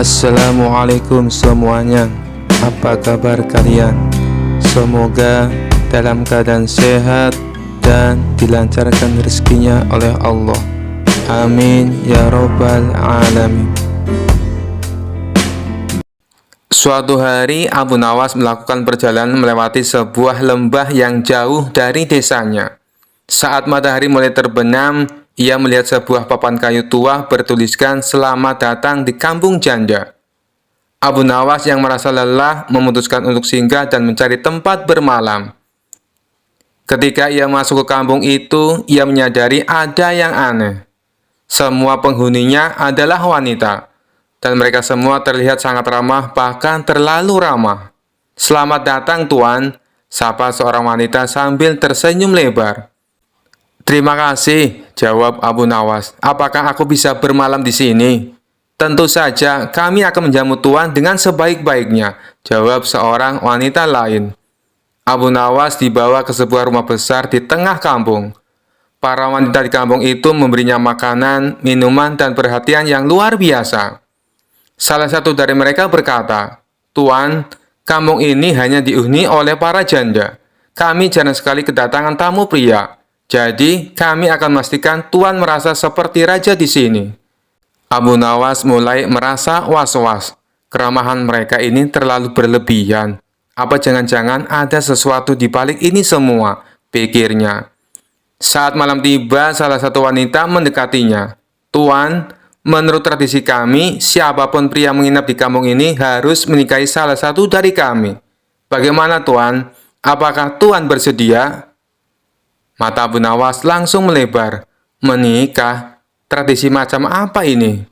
Assalamualaikum semuanya. Apa kabar kalian? Semoga dalam keadaan sehat dan dilancarkan rezekinya oleh Allah. Amin ya robbal alamin. Suatu hari Abu Nawas melakukan perjalanan melewati sebuah lembah yang jauh dari desanya. Saat matahari mulai terbenam, ia melihat sebuah papan kayu tua bertuliskan "Selamat datang di Kampung Janda". Abu Nawas yang merasa lelah memutuskan untuk singgah dan mencari tempat bermalam. Ketika ia masuk ke kampung itu, ia menyadari ada yang aneh. Semua penghuninya adalah wanita, dan mereka semua terlihat sangat ramah, bahkan terlalu ramah. "Selamat datang, Tuan," sapa seorang wanita sambil tersenyum lebar. "Terima kasih," jawab Abu Nawas. "Apakah aku bisa bermalam di sini?" "Tentu saja, kami akan menjamu Tuan dengan sebaik-baiknya," jawab seorang wanita lain. Abu Nawas dibawa ke sebuah rumah besar di tengah kampung. Para wanita di kampung itu memberinya makanan, minuman, dan perhatian yang luar biasa. Salah satu dari mereka berkata, "Tuan, kampung ini hanya dihuni oleh para janda. Kami jarang sekali kedatangan tamu pria. Jadi, kami akan memastikan Tuan merasa seperti raja di sini." Abu Nawas mulai merasa was-was. Keramahan mereka ini terlalu berlebihan. Apa jangan-jangan ada sesuatu di balik ini semua, pikirnya. Saat malam tiba, salah satu wanita mendekatinya. "Tuan, menurut tradisi kami, siapapun pria menginap di kampung ini harus menikahi salah satu dari kami. Bagaimana, Tuan? Apakah Tuan bersedia?" Mata Abu Nawas langsung melebar. Menikah? Tradisi macam apa ini?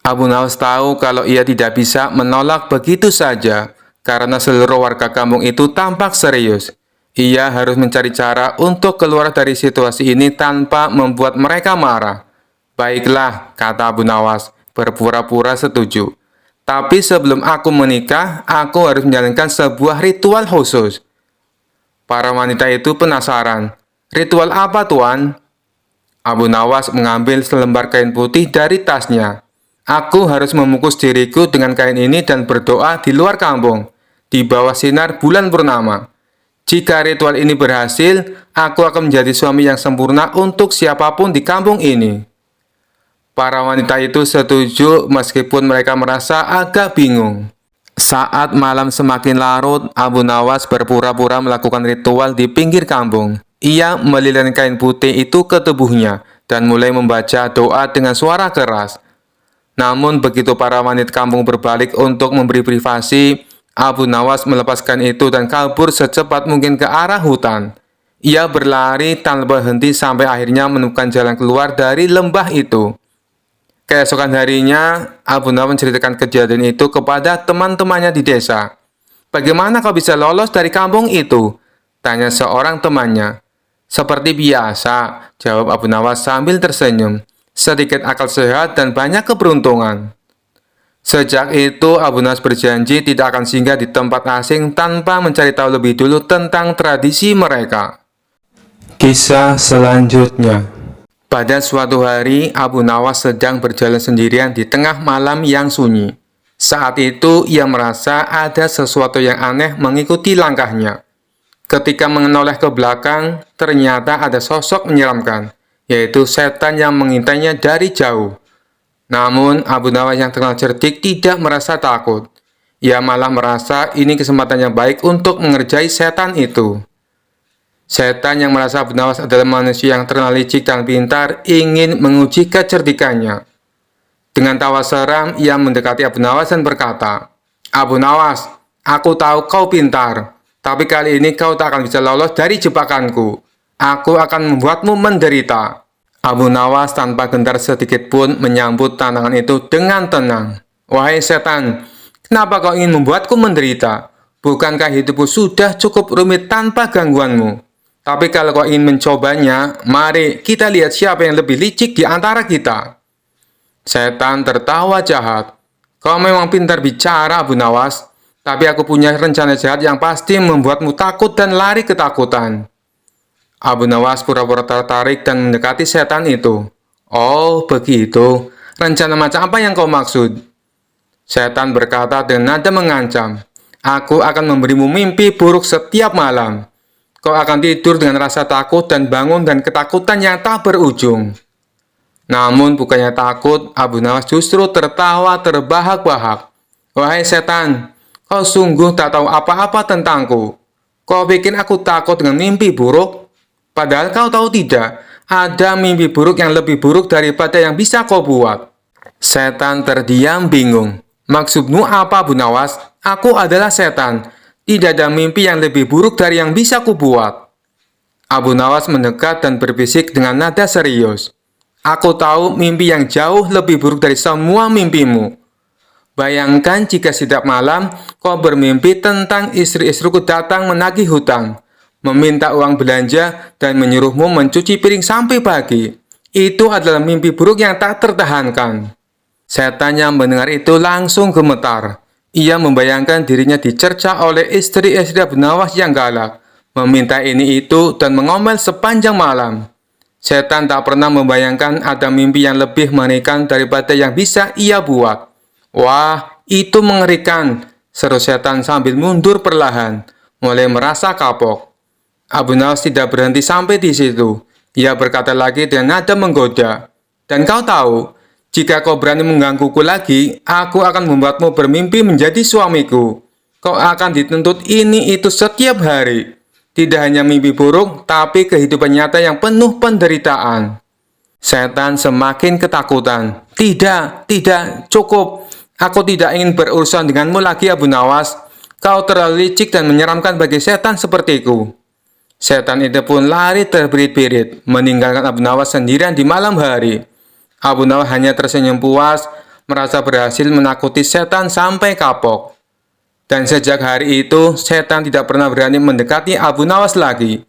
Abu Nawas tahu kalau ia tidak bisa menolak begitu saja, karena seluruh warga kampung itu tampak serius. Ia harus mencari cara untuk keluar dari situasi ini tanpa membuat mereka marah. "Baiklah," kata Abu Nawas, berpura-pura setuju. "Tapi sebelum aku menikah, aku harus menjalankan sebuah ritual khusus." Para wanita itu penasaran. "Ritual apa, Tuan?" Abu Nawas mengambil selembar kain putih dari tasnya. "Aku harus membungkus diriku dengan kain ini dan berdoa di luar kampung, di bawah sinar bulan purnama. Jika ritual ini berhasil, aku akan menjadi suami yang sempurna untuk siapapun di kampung ini." Para wanita itu setuju meskipun mereka merasa agak bingung. Saat malam semakin larut, Abu Nawas berpura-pura melakukan ritual di pinggir kampung. Ia melilitkan kain putih itu ke tubuhnya dan mulai membaca doa dengan suara keras. Namun begitu para wanita kampung berbalik untuk memberi privasi, Abu Nawas melepaskan itu dan kabur secepat mungkin ke arah hutan. Ia berlari tanpa henti sampai akhirnya menemukan jalan keluar dari lembah itu. Keesokan harinya, Abu Nawas menceritakan kejadian itu kepada teman-temannya di desa. "Bagaimana kau bisa lolos dari kampung itu?" tanya seorang temannya. "Seperti biasa," jawab Abu Nawas sambil tersenyum. "Sedikit akal sehat dan banyak keberuntungan." Sejak itu, Abu Nawas berjanji tidak akan singgah di tempat asing tanpa mencari tahu lebih dulu tentang tradisi mereka. Kisah selanjutnya. Pada suatu hari, Abu Nawas sedang berjalan sendirian di tengah malam yang sunyi. Saat itu, ia merasa ada sesuatu yang aneh mengikuti langkahnya. Ketika menoleh ke belakang, ternyata ada sosok menyeramkan, yaitu setan yang mengintainya dari jauh. Namun, Abu Nawas yang terkenal cerdik tidak merasa takut. Ia malah merasa ini kesempatan yang baik untuk mengerjai setan itu. Setan yang merasa Abu Nawas adalah manusia yang terkenal licik dan pintar ingin menguji kecerdikannya. Dengan tawa seram, ia mendekati Abu Nawas dan berkata, "Abu Nawas, aku tahu kau pintar. Tapi kali ini kau tak akan bisa lolos dari jebakanku. Aku akan membuatmu menderita." Abu Nawas tanpa gentar sedikit pun menyambut tantangan itu dengan tenang. "Wahai setan, kenapa kau ingin membuatku menderita? Bukankah hidupku sudah cukup rumit tanpa gangguanmu? Tapi kalau kau ingin mencobanya, mari kita lihat siapa yang lebih licik di antara kita." Setan tertawa jahat. "Kau memang pintar bicara, Abu Nawas. Tapi aku punya rencana jahat yang pasti membuatmu takut dan lari ketakutan." Abu Nawas pura-pura tertarik dan mendekati setan itu. "Oh, begitu. Rencana macam apa yang kau maksud?" Setan berkata dengan nada mengancam, "Aku akan memberimu mimpi buruk setiap malam. Kau akan tidur dengan rasa takut dan bangun dan ketakutan yang tak berujung." Namun bukannya takut, Abu Nawas justru tertawa terbahak-bahak. "Wahai setan, kau sungguh tak tahu apa-apa tentangku. Kau bikin aku takut dengan mimpi buruk? Padahal kau tahu tidak, ada mimpi buruk yang lebih buruk daripada yang bisa kau buat." Setan terdiam bingung. "Maksudmu apa, Abu Nawas? Aku adalah setan. Tidak ada mimpi yang lebih buruk dari yang bisa kubuat." Abu Nawas mendekat dan berbisik dengan nada serius. "Aku tahu mimpi yang jauh lebih buruk dari semua mimpimu. Bayangkan jika setiap malam kau bermimpi tentang istri-istriku datang menagih hutang, meminta uang belanja, dan menyuruhmu mencuci piring sampai pagi. Itu adalah mimpi buruk yang tak tertahankan." Setan yang mendengar itu langsung gemetar. Ia membayangkan dirinya dicerca oleh istri-istri Abu Nawas yang galak, meminta ini itu dan ngomel sepanjang malam. Setan tak pernah membayangkan ada mimpi yang lebih mengerikan daripada yang bisa ia buat. "Wah, itu mengerikan," seru setan sambil mundur perlahan, mulai merasa kapok. Abu Nawas tidak berhenti sampai di situ. Ia berkata lagi dengan nada menggoda, "Dan kau tahu, jika kau berani menggangguku lagi, aku akan membuatmu bermimpi menjadi suamiku. Kau akan dituntut ini itu setiap hari. Tidak hanya mimpi buruk, tapi kehidupan nyata yang penuh penderitaan." Setan semakin ketakutan. "Tidak, tidak, cukup. Aku tidak ingin berurusan denganmu lagi, Abu Nawas. Kau terlalu licik dan menyeramkan bagi setan sepertiku." Setan itu pun lari terbirit-birit, meninggalkan Abu Nawas sendirian di malam hari. Abu Nawas hanya tersenyum puas, merasa berhasil menakuti setan sampai kapok. Dan sejak hari itu, setan tidak pernah berani mendekati Abu Nawas lagi.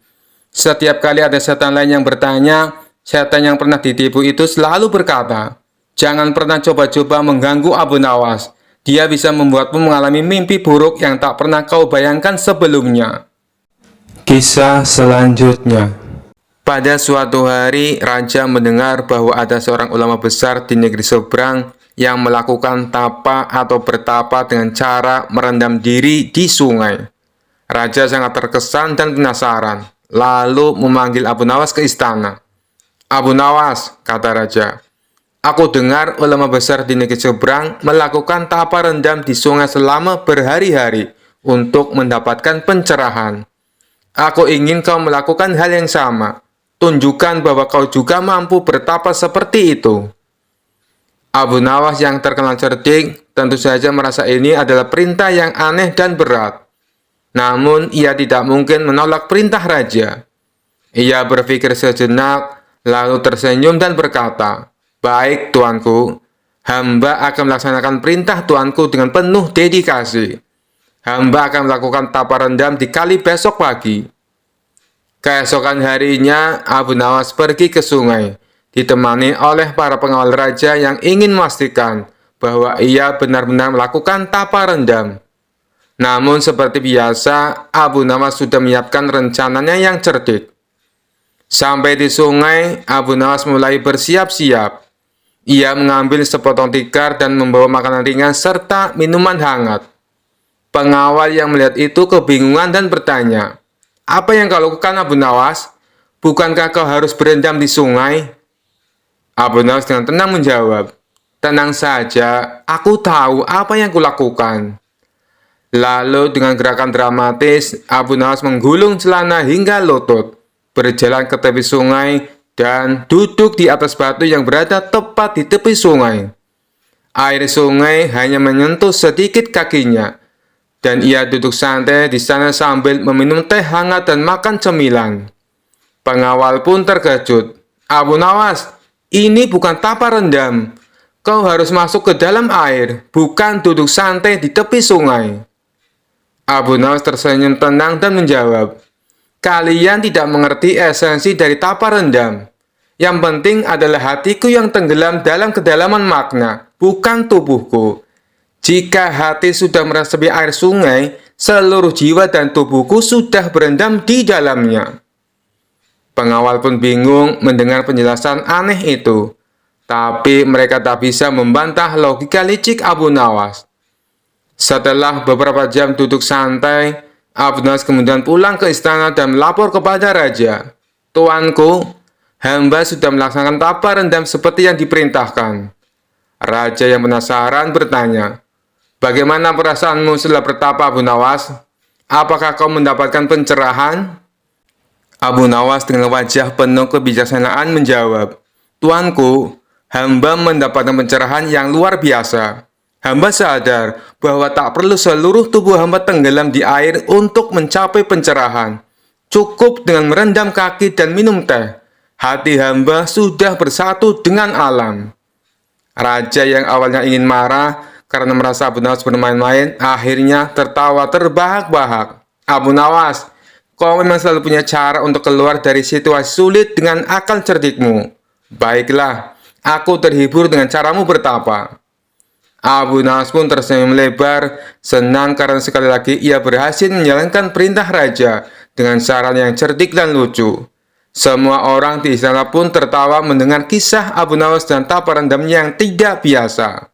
Setiap kali ada setan lain yang bertanya, setan yang pernah ditipu itu selalu berkata, "Jangan pernah coba-coba mengganggu Abu Nawas. Dia bisa membuatmu mengalami mimpi buruk yang tak pernah kau bayangkan sebelumnya." Kisah selanjutnya. Pada suatu hari, raja mendengar bahwa ada seorang ulama besar di negeri seberang yang melakukan tapa atau bertapa dengan cara merendam diri di sungai. Raja sangat terkesan dan penasaran, lalu memanggil Abu Nawas ke istana. "Abu Nawas," kata raja, "aku dengar ulama besar di negeri seberang melakukan tapa rendam di sungai selama berhari-hari untuk mendapatkan pencerahan. Aku ingin kau melakukan hal yang sama. Tunjukkan bahwa kau juga mampu bertapa seperti itu." Abu Nawas yang terkenal cerdik tentu saja merasa ini adalah perintah yang aneh dan berat. Namun ia tidak mungkin menolak perintah raja. Ia berpikir sejenak, lalu tersenyum dan berkata, "Baik, tuanku. Hamba akan melaksanakan perintah tuanku dengan penuh dedikasi. Hamba akan melakukan tapa rendam di kali besok pagi." Keesokan harinya, Abu Nawas pergi ke sungai, ditemani oleh para pengawal raja yang ingin memastikan bahwa ia benar-benar melakukan tapa rendam. Namun seperti biasa, Abu Nawas sudah menyiapkan rencananya yang cerdik. Sampai di sungai, Abu Nawas mulai bersiap-siap. Ia mengambil sepotong tikar dan membawa makanan ringan serta minuman hangat. Pengawal yang melihat itu kebingungan dan bertanya, "Apa yang kau lakukan, Abu Nawas? Bukankah kau harus berendam di sungai?" Abu Nawas dengan tenang menjawab, "Tenang saja, aku tahu apa yang kulakukan." Lalu dengan gerakan dramatis, Abu Nawas menggulung celana hingga lutut, berjalan ke tepi sungai, dan duduk di atas batu yang berada tepat di tepi sungai. Air sungai hanya menyentuh sedikit kakinya, dan ia duduk santai di sana sambil meminum teh hangat dan makan cemilan. Pengawal pun terkejut. "Abu Nawas, ini bukan tapa rendam. Kau harus masuk ke dalam air, bukan duduk santai di tepi sungai." Abu Nawas tersenyum tenang dan menjawab, "Kalian tidak mengerti esensi dari tapa rendam. Yang penting adalah hatiku yang tenggelam dalam kedalaman makna, bukan tubuhku. Jika hati sudah meresapi air sungai, seluruh jiwa dan tubuhku sudah berendam di dalamnya." Pengawal pun bingung mendengar penjelasan aneh itu. Tapi mereka tak bisa membantah logika licik Abu Nawas. Setelah beberapa jam duduk santai, Abu Nawas kemudian pulang ke istana dan melapor kepada raja. "Tuanku, hamba sudah melaksanakan tapa rendam seperti yang diperintahkan." Raja yang penasaran bertanya, "Bagaimana perasaanmu setelah bertapa, Abu Nawas? Apakah kau mendapatkan pencerahan?" Abu Nawas dengan wajah penuh kebijaksanaan menjawab, "Tuanku, hamba mendapatkan pencerahan yang luar biasa. Hamba sadar bahwa tak perlu seluruh tubuh hamba tenggelam di air untuk mencapai pencerahan. Cukup dengan merendam kaki dan minum teh. Hati hamba sudah bersatu dengan alam." Raja yang awalnya ingin marah karena merasa Abu Nawas bermain-main, akhirnya tertawa terbahak-bahak. "Abu Nawas, kau memang selalu punya cara untuk keluar dari situasi sulit dengan akal cerdikmu. Baiklah, aku terhibur dengan caramu bertapa." Abu Nawas pun tersenyum lebar, senang karena sekali lagi ia berhasil menjalankan perintah raja dengan saran yang cerdik dan lucu. Semua orang di istana pun tertawa mendengar kisah Abu Nawas dan tapa rendamnya yang tidak biasa.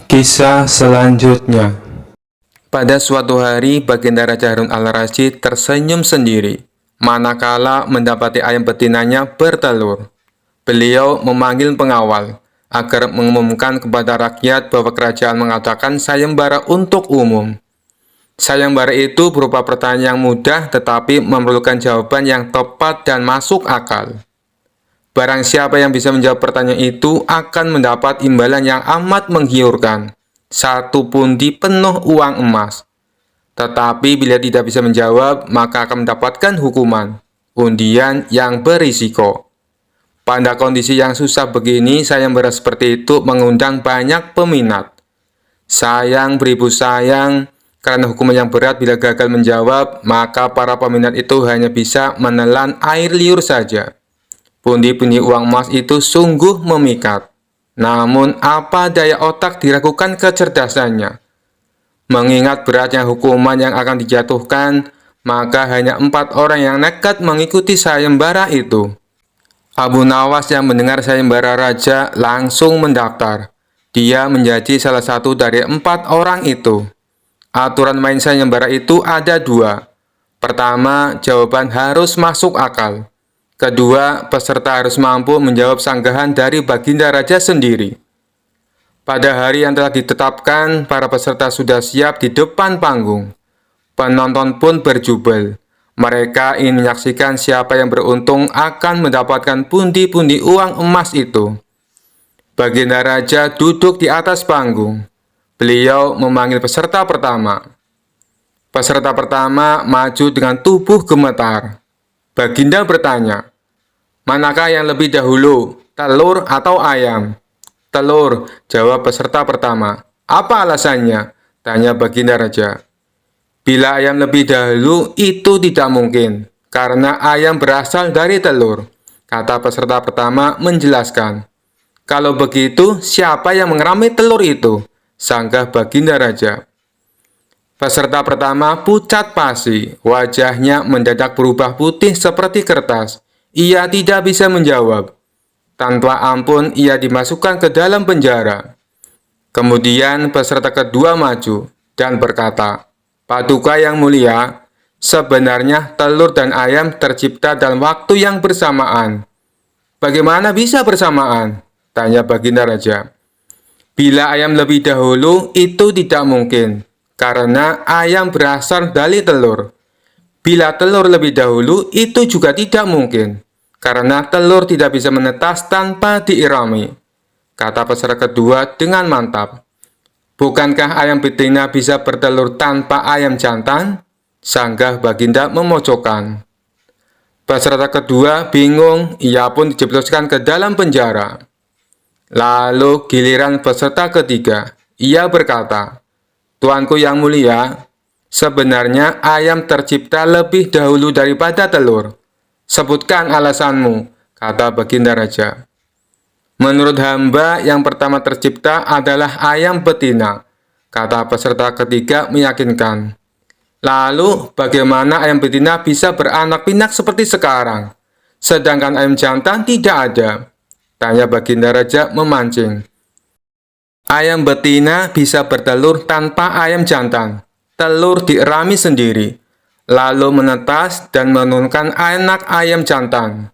Kisah selanjutnya. Pada suatu hari, Baginda Raja Harun al-Rasyid tersenyum sendiri, manakala mendapati ayam betinanya bertelur. Beliau memanggil pengawal, agar mengumumkan kepada rakyat bahwa kerajaan mengadakan sayembara untuk umum. Sayembara itu berupa pertanyaan yang mudah tetapi memerlukan jawaban yang tepat dan masuk akal. Barang siapa yang bisa menjawab pertanyaan itu akan mendapat imbalan yang amat menggiurkan, 1 pundi penuh uang emas. Tetapi bila tidak bisa menjawab, maka akan mendapatkan hukuman, undian yang berisiko. Pada kondisi yang susah begini, sayembara seperti itu mengundang banyak peminat. Sayang beribu sayang, karena hukuman yang berat bila gagal menjawab, maka para peminat itu hanya bisa menelan air liur saja. Pundi-pundi uang emas itu sungguh memikat. Namun apa daya otak diragukan kecerdasannya. Mengingat beratnya hukuman yang akan dijatuhkan, maka hanya 4 orang yang nekat mengikuti sayembara itu. Abu Nawas yang mendengar sayembara raja langsung mendaftar. Dia menjadi salah satu dari 4 orang itu. Aturan main sayembara itu ada 2. Pertama, jawaban harus masuk akal. Kedua, peserta harus mampu menjawab sanggahan dari Baginda Raja sendiri. Pada hari yang telah ditetapkan, para peserta sudah siap di depan panggung. Penonton pun berjubel. Mereka ingin menyaksikan siapa yang beruntung akan mendapatkan pundi-pundi uang emas itu. Baginda Raja duduk di atas panggung. Beliau memanggil peserta pertama. Peserta pertama maju dengan tubuh gemetar. Baginda bertanya, "Manakah yang lebih dahulu, telur atau ayam?" "Telur," jawab peserta pertama. "Apa alasannya?" tanya Baginda Raja. "Bila ayam lebih dahulu, itu tidak mungkin, karena ayam berasal dari telur," kata peserta pertama menjelaskan. "Kalau begitu, siapa yang mengerami telur itu?" sanggah Baginda Raja. Peserta pertama pucat pasi, wajahnya mendadak berubah putih seperti kertas. Ia tidak bisa menjawab. Tanpa ampun, ia dimasukkan ke dalam penjara. Kemudian peserta kedua maju dan berkata, "Paduka yang mulia, sebenarnya telur dan ayam tercipta dalam waktu yang bersamaan." "Bagaimana bisa bersamaan?" tanya Baginda Raja. "Bila ayam lebih dahulu, itu tidak mungkin, karena ayam berasal dari telur. Bila telur lebih dahulu, itu juga tidak mungkin, karena telur tidak bisa menetas tanpa diirami," kata peserta kedua dengan mantap. "Bukankah ayam betina bisa bertelur tanpa ayam jantan?" sanggah Baginda memojokkan. Peserta kedua bingung, ia pun dijebloskan ke dalam penjara. Lalu giliran peserta ketiga, ia berkata, "Tuanku yang mulia, sebenarnya ayam tercipta lebih dahulu daripada telur. Sebutkan alasanmu," kata Baginda Raja. "Menurut hamba, yang pertama tercipta adalah ayam betina," kata peserta ketiga meyakinkan. "Lalu, bagaimana ayam betina bisa beranak pinak seperti sekarang, sedangkan ayam jantan tidak ada?" tanya Baginda Raja memancing. Ayam betina bisa bertelur tanpa ayam jantan. Telur dierami sendiri, lalu menetas dan menurunkan anak ayam jantan.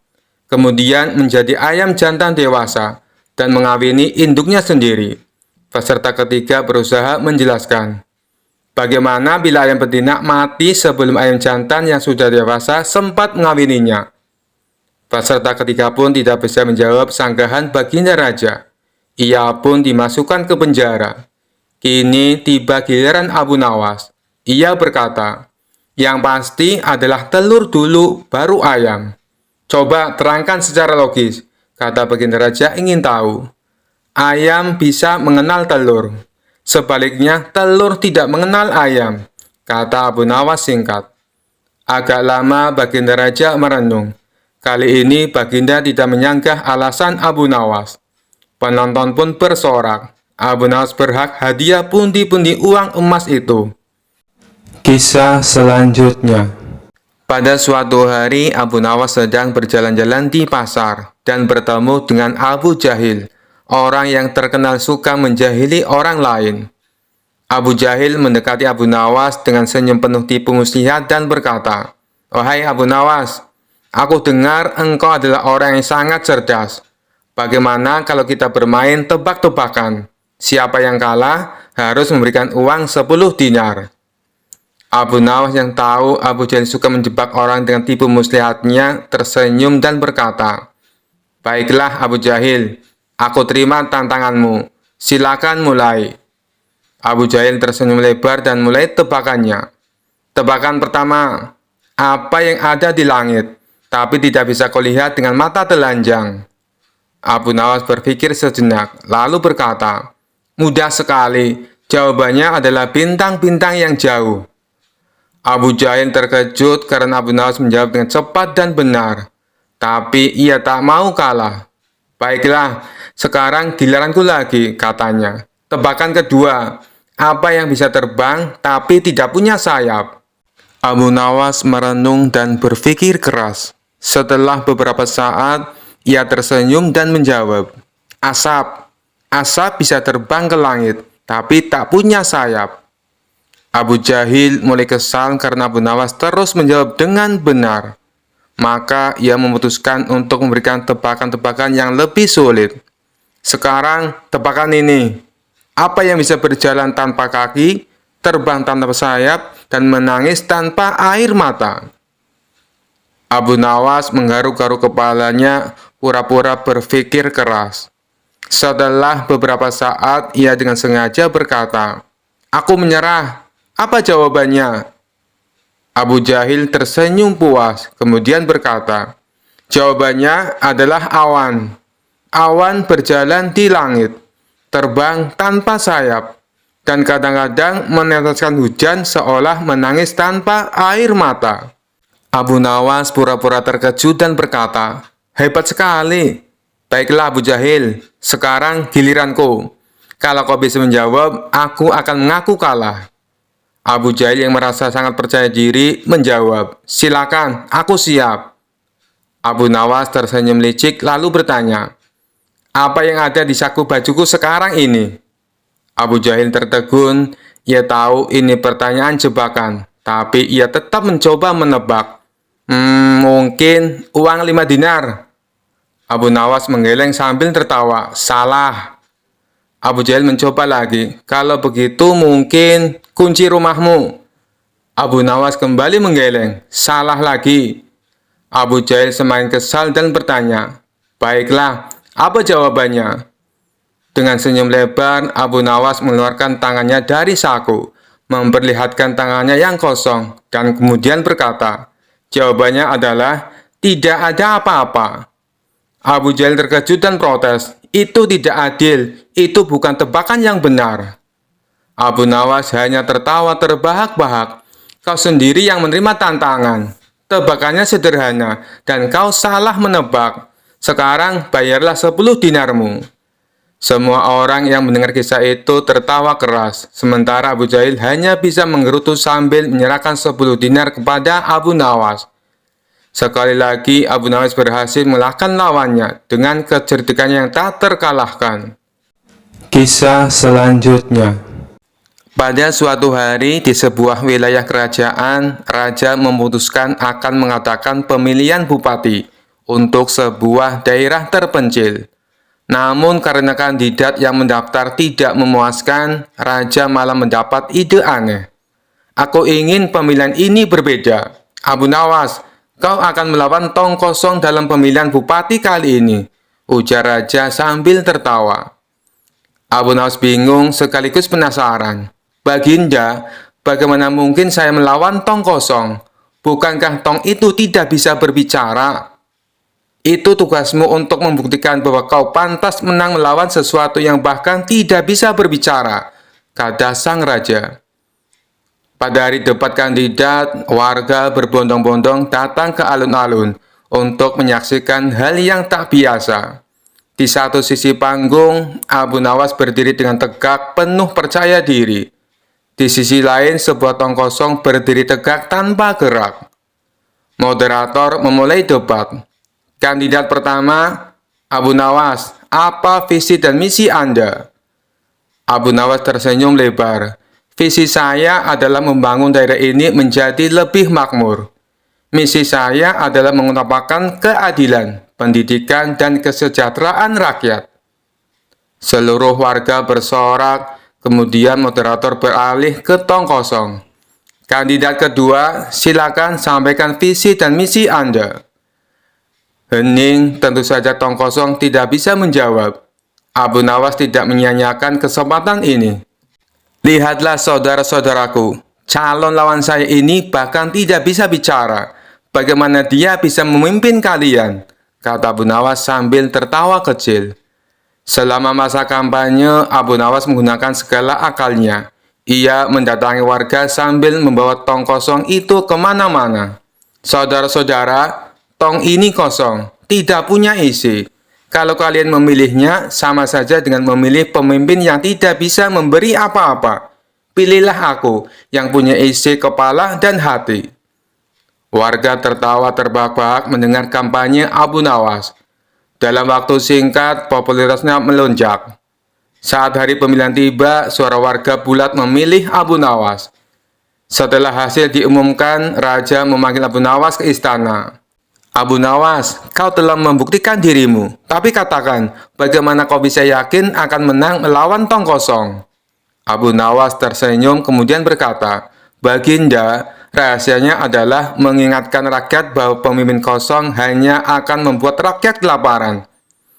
Kemudian menjadi ayam jantan dewasa dan mengawini induknya sendiri. Peserta ketiga berusaha menjelaskan, bagaimana bila ayam betina mati sebelum ayam jantan yang sudah dewasa sempat mengawininya? Peserta ketiga pun tidak bisa menjawab sanggahan baginda raja. Ia pun dimasukkan ke penjara. Kini tiba giliran Abu Nawas. Ia berkata, yang pasti adalah telur dulu baru ayam. Coba terangkan secara logis, kata baginda raja ingin tahu. Ayam bisa mengenal telur. Sebaliknya, telur tidak mengenal ayam, kata Abu Nawas singkat. Agak lama baginda raja merenung. Kali ini baginda tidak menyanggah alasan Abu Nawas. Penonton pun bersorak. Abu Nawas berhak hadiah pundi-pundi uang emas itu. Kisah selanjutnya. Pada suatu hari, Abu Nawas sedang berjalan-jalan di pasar dan bertemu dengan Abu Jahil, orang yang terkenal suka menjahili orang lain. Abu Jahil mendekati Abu Nawas dengan senyum penuh tipu muslihat dan berkata, "Wahai Abu Nawas, aku dengar engkau adalah orang yang sangat cerdas. Bagaimana kalau kita bermain tebak-tebakan? Siapa yang kalah harus memberikan uang 10 dinar." Abu Nawas yang tahu Abu Jahil suka menjebak orang dengan tipu muslihatnya tersenyum dan berkata, "Baiklah Abu Jahil, aku terima tantanganmu. Silakan mulai." Abu Jahil tersenyum lebar dan mulai tebakannya. Tebakan pertama, apa yang ada di langit, tapi tidak bisa kau lihat dengan mata telanjang? Abu Nawas berpikir sejenak, lalu berkata, "Mudah sekali, jawabannya adalah bintang-bintang yang jauh." Abu Jahil terkejut karena Abu Nawas menjawab dengan cepat dan benar, tapi ia tak mau kalah. "Baiklah, sekarang giliranku lagi," katanya. Tebakan kedua, apa yang bisa terbang tapi tidak punya sayap? Abu Nawas merenung dan berpikir keras. Setelah beberapa saat, ia tersenyum dan menjawab, "Asap. Asap bisa terbang ke langit, tapi tak punya sayap." Abu Jahil mulai kesal karena Abu Nawas terus menjawab dengan benar. Maka ia memutuskan untuk memberikan tebakan-tebakan yang lebih sulit. "Sekarang tebakan ini. Apa yang bisa berjalan tanpa kaki, terbang tanpa sayap, dan menangis tanpa air mata?" Abu Nawas menggaruk-garuk kepalanya, pura-pura berpikir keras. Setelah beberapa saat, ia dengan sengaja berkata, "Aku menyerah. Apa jawabannya?" Abu Jahil tersenyum puas, kemudian berkata, "Jawabannya adalah awan. Awan berjalan di langit, terbang tanpa sayap, dan kadang-kadang meneteskan hujan seolah menangis tanpa air mata." Abu Nawas pura-pura terkejut dan berkata, "Hebat sekali. Baiklah Abu Jahil, sekarang giliranku. Kalau kau bisa menjawab, aku akan mengaku kalah." Abu Jahil yang merasa sangat percaya diri menjawab, "Silakan, aku siap." Abu Nawas tersenyum licik lalu bertanya, "Apa yang ada di saku bajuku sekarang ini?" Abu Jahil tertegun. Ia tahu ini pertanyaan jebakan, tapi ia tetap mencoba menebak. Mungkin uang 5 dinar." Abu Nawas menggeleng sambil tertawa. "Salah." Abu Jahil mencoba lagi. "Kalau begitu mungkin kunci rumahmu." Abu Nawas kembali menggeleng. "Salah lagi." Abu Jahil semakin kesal dan bertanya, "Baiklah, apa jawabannya?" Dengan senyum lebar, Abu Nawas mengeluarkan tangannya dari saku, memperlihatkan tangannya yang kosong, dan kemudian berkata, "Jawabannya adalah tidak ada apa-apa." Abu Jahil terkejut dan protes, "Itu tidak adil, itu bukan tebakan yang benar." Abu Nawas hanya tertawa terbahak-bahak. "Kau sendiri yang menerima tantangan. Tebakannya sederhana, dan kau salah menebak. Sekarang bayarlah 10 dinarmu." Semua orang yang mendengar kisah itu tertawa keras, sementara Abu Jahil hanya bisa menggerutu sambil menyerahkan 10 dinar kepada Abu Nawas. Sekali lagi, Abu Nawas berhasil mengalahkan lawannya dengan kecerdikannya yang tak terkalahkan. Kisah selanjutnya. Pada suatu hari di sebuah wilayah kerajaan, raja memutuskan akan mengadakan pemilihan bupati untuk sebuah daerah terpencil. Namun karena kandidat yang mendaftar tidak memuaskan, raja malah mendapat ide aneh. Aku ingin pemilihan ini berbeda. Abu Nawas, kau akan melawan tong kosong dalam pemilihan bupati kali ini, ujar raja sambil tertawa. Abu Nawas bingung sekaligus penasaran. Baginda, bagaimana mungkin saya melawan tong kosong? Bukankah tong itu tidak bisa berbicara? Itu tugasmu untuk membuktikan bahwa kau pantas menang melawan sesuatu yang bahkan tidak bisa berbicara, kata sang raja. Pada hari debat kandidat, warga berbondong-bondong datang ke alun-alun untuk menyaksikan hal yang tak biasa. Di satu sisi panggung, Abu Nawas berdiri dengan tegak penuh percaya diri. Di sisi lain, sebuah tong kosong berdiri tegak tanpa gerak. Moderator memulai debat. Kandidat pertama, Abu Nawas, apa visi dan misi Anda? Abu Nawas tersenyum lebar. Visi saya adalah membangun daerah ini menjadi lebih makmur. Misi saya adalah mengutamakan keadilan, pendidikan, dan kesejahteraan rakyat. Seluruh warga bersorak, kemudian moderator beralih ke tong kosong. Kandidat kedua, silakan sampaikan visi dan misi Anda. Hening, tentu saja tong kosong tidak bisa menjawab. Abu Nawas tidak menyia-nyiakan kesempatan ini. Lihatlah saudara-saudaraku, calon lawan saya ini bahkan tidak bisa bicara. Bagaimana dia bisa memimpin kalian? Kata Abu Nawas sambil tertawa kecil. Selama masa kampanye, Abu Nawas menggunakan segala akalnya. Ia mendatangi warga sambil membawa tong kosong itu kemana-mana. Saudara-saudara, tong ini kosong, tidak punya isi. Kalau kalian memilihnya, sama saja dengan memilih pemimpin yang tidak bisa memberi apa-apa. Pilihlah aku, yang punya isi kepala dan hati. Warga tertawa terbahak-bahak mendengar kampanye Abu Nawas. Dalam waktu singkat, popularitasnya melonjak. Saat hari pemilihan tiba, suara warga bulat memilih Abu Nawas. Setelah hasil diumumkan, raja memanggil Abu Nawas ke istana. Abu Nawas, kau telah membuktikan dirimu. Tapi katakan, bagaimana kau bisa yakin akan menang melawan tong kosong? Abu Nawas tersenyum kemudian berkata, Baginda, rahasianya adalah mengingatkan rakyat bahwa pemimpin kosong hanya akan membuat rakyat kelaparan.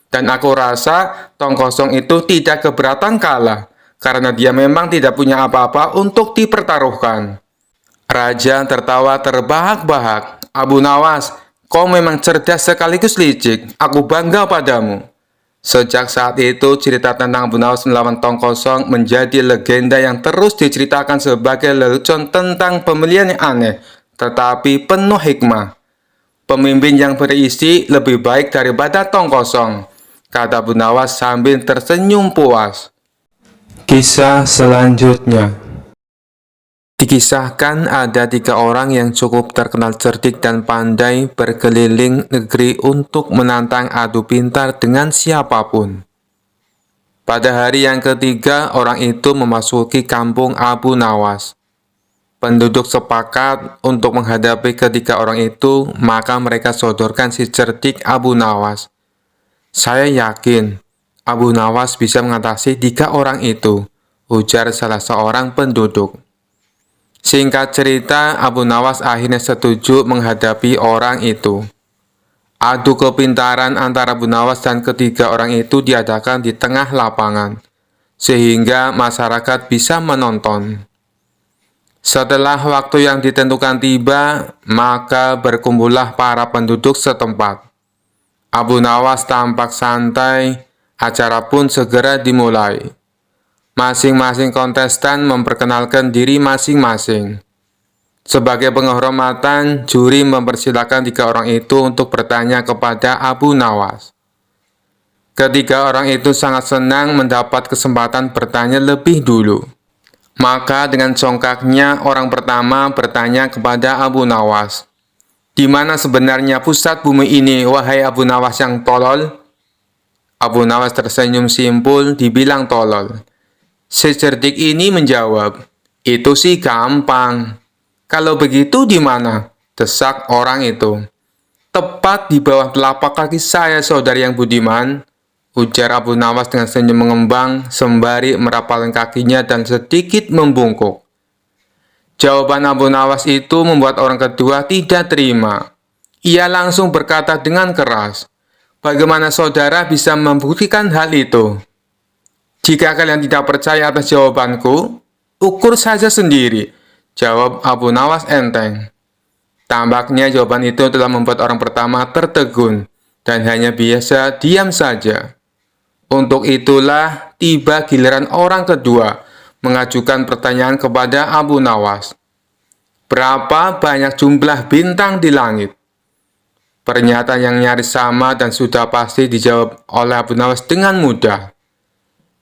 Dan aku rasa tong kosong itu tidak keberatan kalah, karena dia memang tidak punya apa-apa untuk dipertaruhkan. Raja tertawa terbahak-bahak. Abu Nawas, kau memang cerdas sekaligus licik. Aku bangga padamu. Sejak saat itu, cerita tentang Abu Nawas melawan tong kosong menjadi legenda yang terus diceritakan sebagai lelucon tentang pemilihan yang aneh, tetapi penuh hikmah. Pemimpin yang berisi lebih baik daripada tong kosong, kata Abu Nawas sambil tersenyum puas. Kisah selanjutnya. Dikisahkan ada 3 orang yang cukup terkenal cerdik dan pandai berkeliling negeri untuk menantang adu pintar dengan siapapun. Pada hari yang ketiga, orang itu memasuki kampung Abu Nawas. Penduduk sepakat untuk menghadapi ketiga orang itu, maka mereka sodorkan si cerdik Abu Nawas. Saya yakin Abu Nawas bisa mengatasi 3 orang itu, ujar salah seorang penduduk. Singkat cerita, Abu Nawas akhirnya setuju menghadapi orang itu. Adu kepintaran antara Abu Nawas dan ketiga orang itu diadakan di tengah lapangan, sehingga masyarakat bisa menonton. Setelah waktu yang ditentukan tiba, maka berkumpullah para penduduk setempat. Abu Nawas tampak santai, acara pun segera dimulai. Masing-masing kontestan memperkenalkan diri masing-masing. Sebagai penghormatan, juri mempersilahkan 3 orang itu untuk bertanya kepada Abu Nawas. Ketiga orang itu sangat senang mendapat kesempatan bertanya lebih dulu. Maka dengan congkaknya, orang pertama bertanya kepada Abu Nawas. Di mana sebenarnya pusat bumi ini, wahai Abu Nawas yang tolol? Abu Nawas tersenyum simpul, dibilang tolol. Secerdik ini menjawab, "Itu sih gampang." "Kalau begitu di mana?" desak orang itu. "Tepat di bawah telapak kaki saya, saudari yang budiman," ujar Abu Nawas dengan senyum mengembang sembari merapalkan kakinya dan sedikit membungkuk. Jawaban Abu Nawas itu membuat orang kedua tidak terima. Ia langsung berkata dengan keras, "Bagaimana saudara bisa membuktikan hal itu? Jika kalian tidak percaya atas jawabanku, ukur saja sendiri," jawab Abu Nawas enteng. Tampaknya jawaban itu telah membuat orang pertama tertegun dan hanya biasa diam saja. Untuk itulah tiba giliran orang kedua mengajukan pertanyaan kepada Abu Nawas. "Berapa banyak jumlah bintang di langit?" Pernyataan yang nyaris sama dan sudah pasti dijawab oleh Abu Nawas dengan mudah.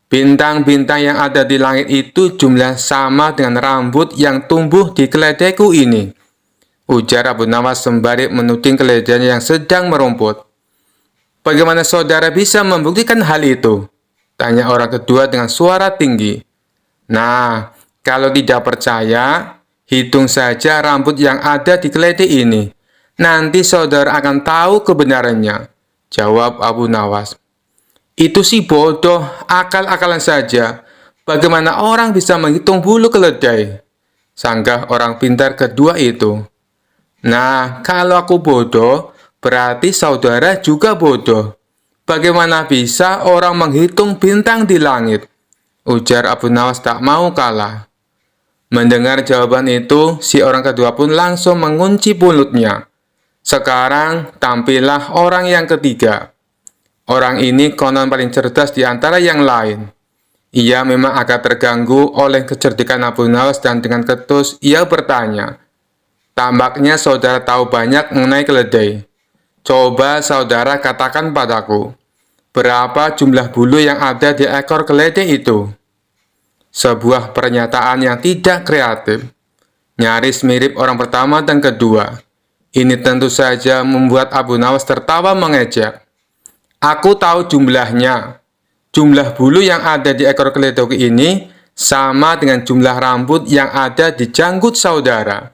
"Bintang-bintang yang ada di langit itu jumlah sama dengan rambut yang tumbuh di keledaiku ini," ujar Abu Nawas sembari menuding keledainya yang sedang merumput. "Bagaimana saudara bisa membuktikan hal itu?" tanya orang kedua dengan suara tinggi. "Nah, kalau tidak percaya, hitung saja rambut yang ada di keledai ini. Nanti saudara akan tahu kebenarannya," jawab Abu Nawas. "Itu sih bodoh, akal-akalan saja. Bagaimana orang bisa menghitung bulu keledai?" sanggah orang pintar kedua itu. "Nah, kalau aku bodoh, berarti saudara juga bodoh. Bagaimana bisa orang menghitung bintang di langit?" ujar Abu Nawas tak mau kalah. Mendengar jawaban itu, si orang kedua pun langsung mengunci mulutnya. Sekarang tampillah orang yang ketiga. Orang ini konon paling cerdas di antara yang lain. Ia memang agak terganggu oleh kecerdikan Abu Nawas dan dengan ketus ia bertanya, "Tampaknya saudara tahu banyak mengenai keledai. Coba saudara katakan padaku, berapa jumlah bulu yang ada di ekor keledai itu?" Sebuah pernyataan yang tidak kreatif, nyaris mirip orang pertama dan kedua. Ini tentu saja membuat Abu Nawas tertawa mengejek. "Aku tahu jumlahnya. Jumlah bulu yang ada di ekor keledai ini sama dengan jumlah rambut yang ada di janggut saudara,"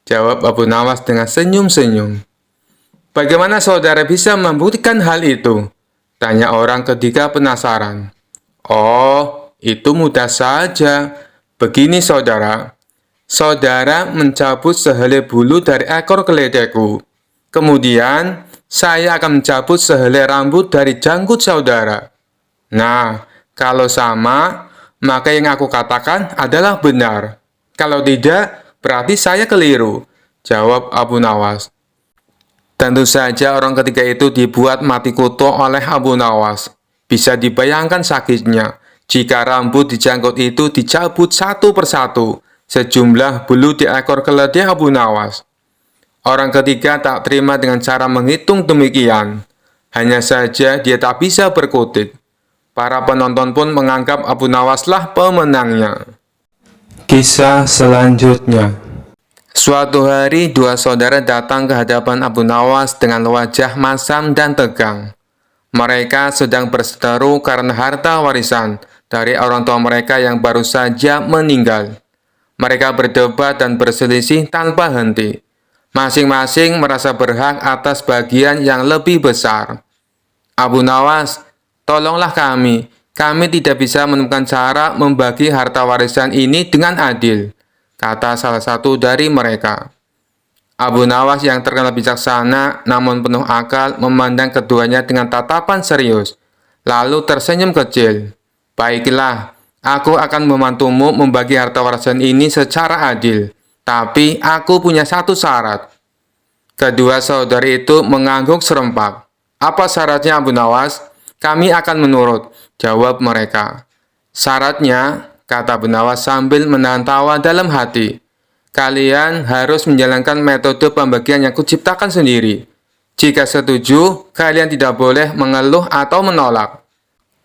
jawab Abu Nawas dengan senyum-senyum. "Bagaimana saudara bisa membuktikan hal itu?" tanya orang ketiga penasaran. "Oh, itu mudah saja. Begini saudara, saudara mencabut sehelai bulu dari ekor keledaiku. Kemudian, saya akan mencabut sehelai rambut dari janggut saudara. Nah, kalau sama, maka yang aku katakan adalah benar. Kalau tidak, berarti saya keliru," jawab Abu Nawas. Tentu saja orang ketiga itu dibuat mati kutu oleh Abu Nawas. Bisa dibayangkan sakitnya jika rambut di janggut itu dicabut satu persatu, sejumlah bulu di ekor keledai Abu Nawas. Orang ketiga tak terima dengan cara menghitung demikian. Hanya saja dia tak bisa berkutik. Para penonton pun menganggap Abu Nawaslah pemenangnya. Kisah selanjutnya. Suatu hari, dua saudara datang ke hadapan Abu Nawas dengan wajah masam dan tegang. Mereka sedang berseteru karena harta warisan dari orang tua mereka yang baru saja meninggal. Mereka berdebat dan berselisih tanpa henti. Masing-masing merasa berhak atas bagian yang lebih besar. "Abu Nawas, tolonglah kami. Kami tidak bisa menemukan cara membagi harta warisan ini dengan adil," kata salah satu dari mereka. Abu Nawas yang terkenal bijaksana namun penuh akal memandang keduanya dengan tatapan serius, lalu tersenyum kecil. "Baiklah, aku akan membantumu membagi harta warisan ini secara adil, tapi aku punya satu syarat." Kedua saudari itu mengangguk serempak. "Apa syaratnya, Abu Nawas?" "Kami akan menurut," jawab mereka. "Syaratnya," kata Abu Nawas sambil menahan tawa dalam hati, "kalian harus menjalankan metode pembagian yang kuciptakan sendiri. Jika setuju, kalian tidak boleh mengeluh atau menolak."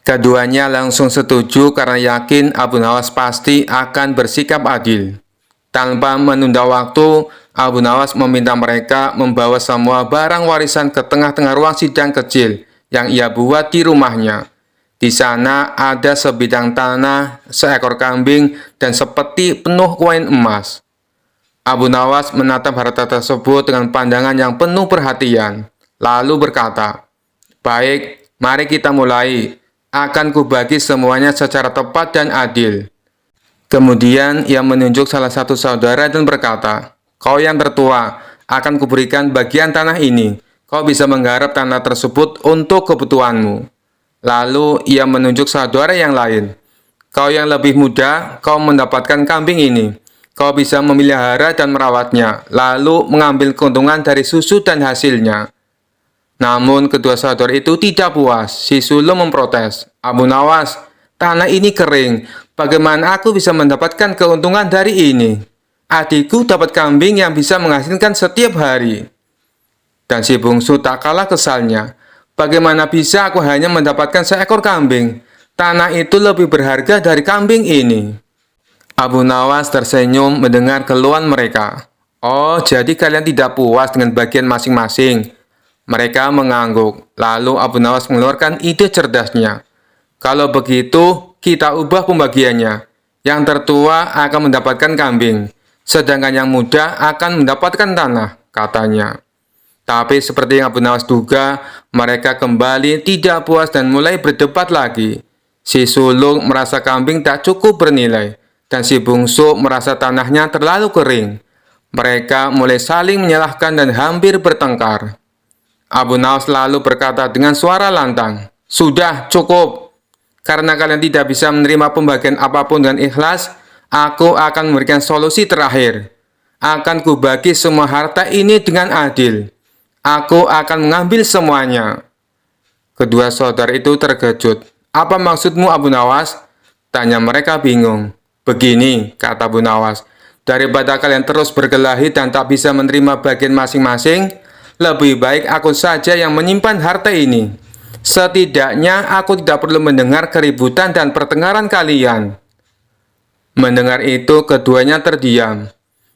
Keduanya langsung setuju karena yakin Abu Nawas pasti akan bersikap adil. Tanpa menunda waktu, Abu Nawas meminta mereka membawa semua barang warisan ke tengah-tengah ruang sidang kecil yang ia buat di rumahnya. Di sana ada sebidang tanah, seekor kambing, dan sepeti penuh koin emas. Abu Nawas menatap harta tersebut dengan pandangan yang penuh perhatian, lalu berkata, "Baik, mari kita mulai. Akan kubagi semuanya secara tepat dan adil." Kemudian ia menunjuk salah satu saudara dan berkata, "Kau yang tertua, akan kuberikan bagian tanah ini. Kau bisa menggarap tanah tersebut untuk kebutuhanmu." Lalu ia menunjuk saudara yang lain, "Kau yang lebih muda, kau mendapatkan kambing ini. Kau bisa memelihara dan merawatnya, lalu mengambil keuntungan dari susu dan hasilnya." Namun kedua saudara itu tidak puas. Si sulung memprotes, "Abu Nawas, tanah ini kering. Bagaimana aku bisa mendapatkan keuntungan dari ini? Adikku dapat kambing yang bisa menghasilkan setiap hari." Dan si bungsu tak kalah kesalnya, "Bagaimana bisa aku hanya mendapatkan seekor kambing? Tanah itu lebih berharga dari kambing ini." Abu Nawas tersenyum mendengar keluhan mereka. "Oh, jadi kalian tidak puas dengan bagian masing-masing?" Mereka mengangguk. Lalu Abu Nawas mengeluarkan ide cerdasnya. "Kalau begitu, kita ubah pembagiannya. Yang tertua akan mendapatkan kambing, sedangkan yang muda akan mendapatkan tanah," katanya. Tapi seperti yang Abu Nawas duga, mereka kembali tidak puas dan mulai berdebat lagi. Si sulung merasa kambing tak cukup bernilai, dan si bungsu merasa tanahnya terlalu kering. Mereka mulai saling menyalahkan dan hampir bertengkar. Abu Nawas lalu berkata dengan suara lantang, "Sudah cukup. Karena kalian tidak bisa menerima pembagian apapun dengan ikhlas, aku akan memberikan solusi terakhir. Akan kubagi semua harta ini dengan adil. Aku akan mengambil semuanya." Kedua saudara itu terkejut. "Apa maksudmu, Abu Nawas?" tanya mereka bingung. "Begini," kata Abu Nawas, "daripada kalian terus berkelahi dan tak bisa menerima bagian masing-masing, lebih baik aku saja yang menyimpan harta ini. Setidaknya aku tidak perlu mendengar keributan dan pertengkaran kalian." Mendengar itu, keduanya terdiam.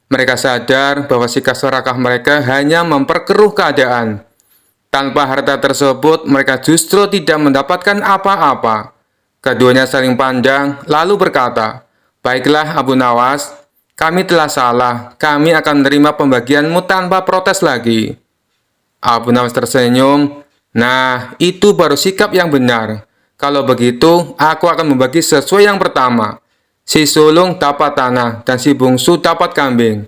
Mereka sadar bahwa sikap serakah mereka hanya memperkeruh keadaan. Tanpa harta tersebut, mereka justru tidak mendapatkan apa-apa. Keduanya saling pandang, lalu berkata, "Baiklah Abu Nawas, kami telah salah. Kami akan menerima pembagianmu tanpa protes lagi." Abu Nawas tersenyum, "Nah, itu baru sikap yang benar. Kalau begitu, aku akan membagi sesuai yang pertama. Si sulung dapat tanah, dan si bungsu dapat kambing.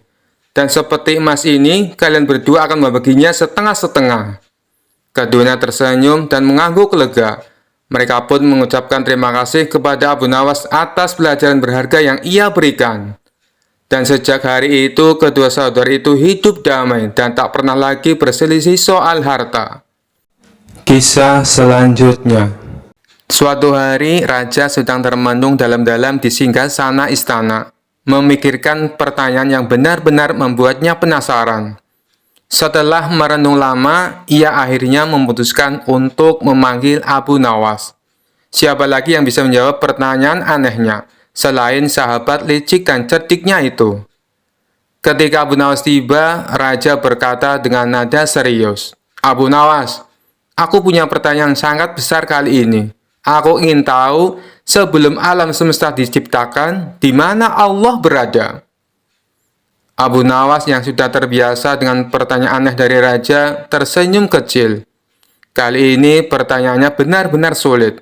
Dan seperti emas ini, kalian berdua akan membaginya setengah-setengah." Keduanya tersenyum dan mengangguk lega. Mereka pun mengucapkan terima kasih kepada Abu Nawas atas pelajaran berharga yang ia berikan. Dan sejak hari itu, kedua saudara itu hidup damai dan tak pernah lagi berselisih soal harta. Kisah selanjutnya. Suatu hari, raja sedang termenung dalam-dalam di singgasana istana, memikirkan pertanyaan yang benar-benar membuatnya penasaran. Setelah merenung lama, ia akhirnya memutuskan untuk memanggil Abu Nawas. Siapa lagi yang bisa menjawab pertanyaan anehnya, selain sahabat licik dan cerdiknya itu? Ketika Abu Nawas tiba, raja berkata dengan nada serius, "Abu Nawas, aku punya pertanyaan sangat besar kali ini. Aku ingin tahu, sebelum alam semesta diciptakan, di mana Allah berada?" Abu Nawas yang sudah terbiasa dengan pertanyaan aneh dari raja, tersenyum kecil. Kali ini pertanyaannya benar-benar sulit.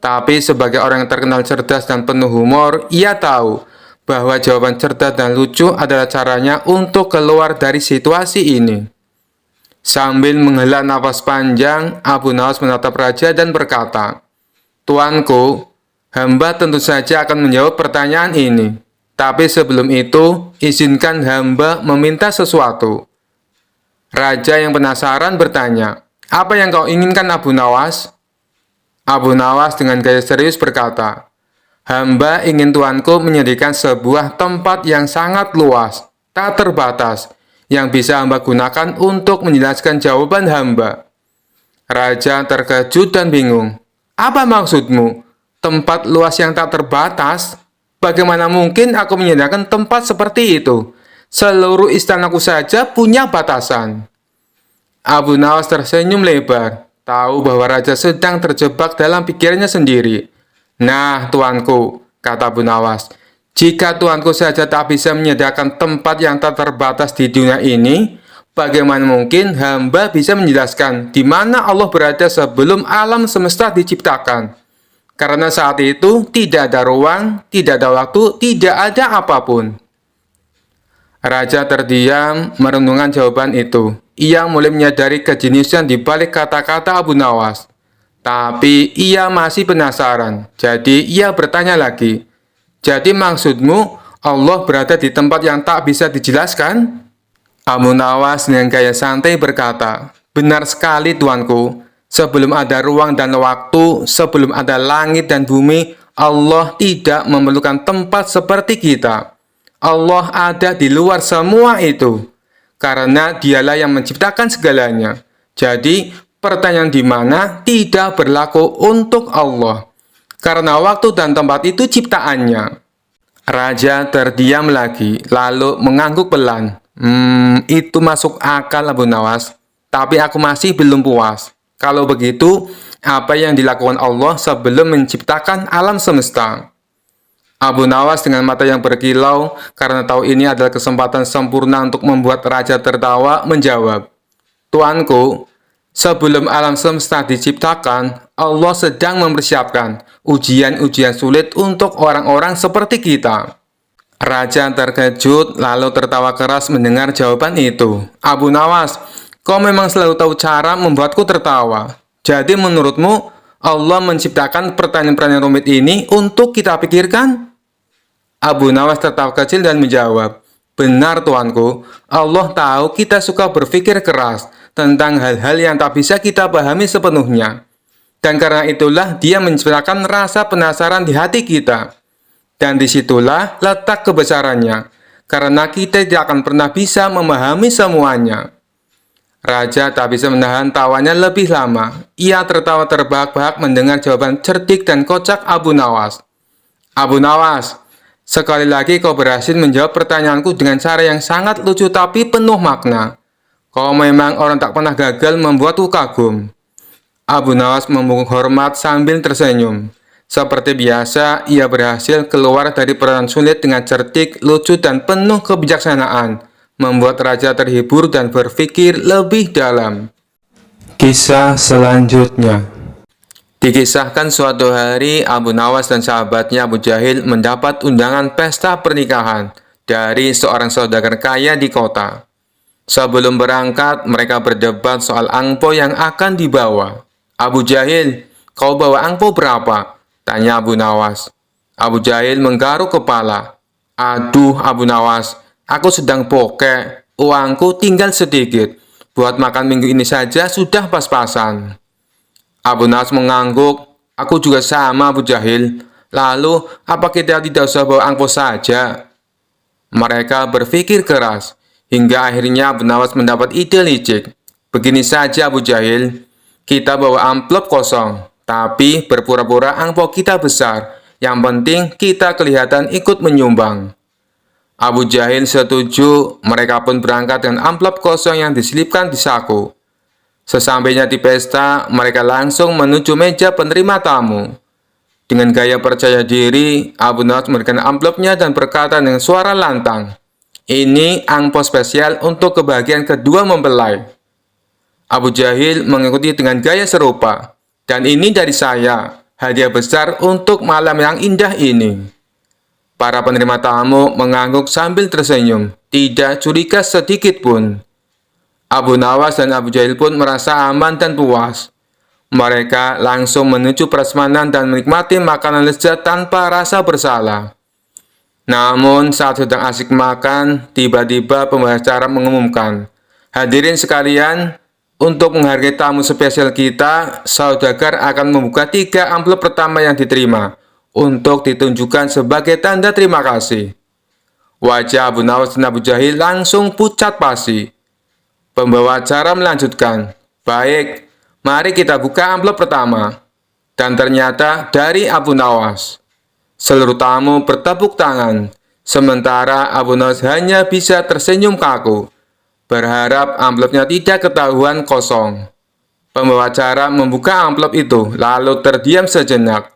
Tapi sebagai orang yang terkenal cerdas dan penuh humor, ia tahu bahwa jawaban cerdas dan lucu adalah caranya untuk keluar dari situasi ini. Sambil menghela nafas panjang, Abu Nawas menatap raja dan berkata, "Tuanku, hamba tentu saja akan menjawab pertanyaan ini. Tapi sebelum itu, izinkan hamba meminta sesuatu." Raja yang penasaran bertanya, "Apa yang kau inginkan, Abu Nawas?" Abu Nawas dengan gaya serius berkata, "Hamba ingin tuanku menyediakan sebuah tempat yang sangat luas, tak terbatas, yang bisa hamba gunakan untuk menjelaskan jawaban hamba." Raja terkejut dan bingung. "Apa maksudmu? Tempat luas yang tak terbatas? Bagaimana mungkin aku menyediakan tempat seperti itu? Seluruh istanaku saja punya batasan." Abu Nawas tersenyum lebar. tahu bahwa raja sedang terjebak dalam pikirannya sendiri. Nah, tuanku, kata Abu Nawas, jika tuanku saja tak bisa menyediakan tempat yang tak terbatas di dunia ini, bagaimana mungkin hamba bisa menjelaskan di mana Allah berada sebelum alam semesta diciptakan? Karena saat itu tidak ada ruang, tidak ada waktu, tidak ada apapun. Raja terdiam merenungkan jawaban itu. Ia mulai menyadari kejeniusan di balik kata-kata Abu Nawas. Tapi ia masih penasaran, jadi ia bertanya lagi. Jadi maksudmu Allah berada di tempat yang tak bisa dijelaskan? Abu Nawas dengan gaya santai berkata, benar sekali tuanku. Sebelum ada ruang dan waktu, sebelum ada langit dan bumi, Allah tidak memerlukan tempat seperti kita. Allah ada di luar semua itu. Karena dialah yang menciptakan segalanya. Jadi pertanyaan di mana tidak berlaku untuk Allah. Karena waktu dan tempat itu ciptaannya. Raja terdiam lagi, lalu mengangguk pelan. Itu masuk akal Abu Nawas, tapi aku masih belum puas. Kalau begitu, apa yang dilakukan Allah sebelum menciptakan alam semesta? Abu Nawas dengan mata yang berkilau, karena tahu ini adalah kesempatan sempurna untuk membuat raja tertawa, menjawab, Tuanku, sebelum alam semesta diciptakan, Allah sedang mempersiapkan ujian-ujian sulit untuk orang-orang seperti kita. Raja terkejut lalu tertawa keras mendengar jawaban itu. Abu Nawas, kau memang selalu tahu cara membuatku tertawa. Jadi menurutmu Allah menciptakan pertanyaan-pertanyaan rumit ini untuk kita pikirkan? Abu Nawas tertawa kecil dan menjawab, benar tuanku, Allah tahu kita suka berpikir keras tentang hal-hal yang tak bisa kita pahami sepenuhnya. Dan karena itulah dia menciptakan rasa penasaran di hati kita. Dan disitulah letak kebesarannya, karena kita tidak akan pernah bisa memahami semuanya. Raja tak bisa menahan tawanya lebih lama. Ia tertawa terbahak-bahak mendengar jawaban cerdik dan kocak Abu Nawas. Abu Nawas, sekali lagi kau berhasil menjawab pertanyaanku dengan cara yang sangat lucu tapi penuh makna. Kau memang orang tak pernah gagal membuatku kagum. Abu Nawas membungkuk hormat sambil tersenyum. Seperti biasa, ia berhasil keluar dari peran sulit dengan cerdik, lucu, dan penuh kebijaksanaan, membuat raja terhibur dan berpikir lebih dalam. Kisah selanjutnya. Dikisahkan suatu hari, Abu Nawas dan sahabatnya Abu Jahil mendapat undangan pesta pernikahan dari seorang saudagar kaya di kota. Sebelum berangkat, mereka berdebat soal angpau yang akan dibawa. Abu Jahil, kau bawa angpau berapa? Tanya Abu Nawas. Abu Jahil menggaruk kepala. Aduh Abu Nawas, aku sedang bokeh, uangku tinggal sedikit. Buat makan minggu ini saja sudah pas-pasan. Abu Nawas mengangguk. Aku juga sama Abu Jahil. Lalu, apa kita tidak usah bawa angpau saja? Mereka berpikir keras. Hingga akhirnya Abu Nawas mendapat ide licik. Begini saja Abu Jahil, kita bawa amplop kosong, tapi berpura-pura angpau kita besar. Yang penting kita kelihatan ikut menyumbang. Abu Jahil setuju, mereka pun berangkat dengan amplop kosong yang diselipkan di saku. Sesampainya di pesta, mereka langsung menuju meja penerima tamu. Dengan gaya percaya diri, Abu Nawas memberikan amplopnya dan berkata dengan suara lantang, ini angpau spesial untuk kebahagiaan kedua mempelai. Abu Jahil mengikuti dengan gaya serupa. Dan ini dari saya, hadiah besar untuk malam yang indah ini. Para penerima tamu mengangguk sambil tersenyum, tidak curiga sedikit pun. Abu Nawas dan Abu Jahil pun merasa aman dan puas. Mereka langsung menuju prasmanan dan menikmati makanan lezat tanpa rasa bersalah. Namun saat sedang asik makan, tiba-tiba pembawa acara mengumumkan, hadirin sekalian, untuk menghargai tamu spesial kita, saudagar akan membuka 3 amplop pertama yang diterima, untuk ditunjukkan sebagai tanda terima kasih. Wajah Abu Nawas dan Abu Jahil langsung pucat pasi. Pembawa acara melanjutkan, baik, mari kita buka amplop pertama. Dan ternyata dari Abu Nawas. Seluruh tamu bertepuk tangan, sementara Abu Nawas hanya bisa tersenyum kaku, berharap amplopnya tidak ketahuan kosong. Pembawa acara membuka amplop itu, lalu terdiam sejenak.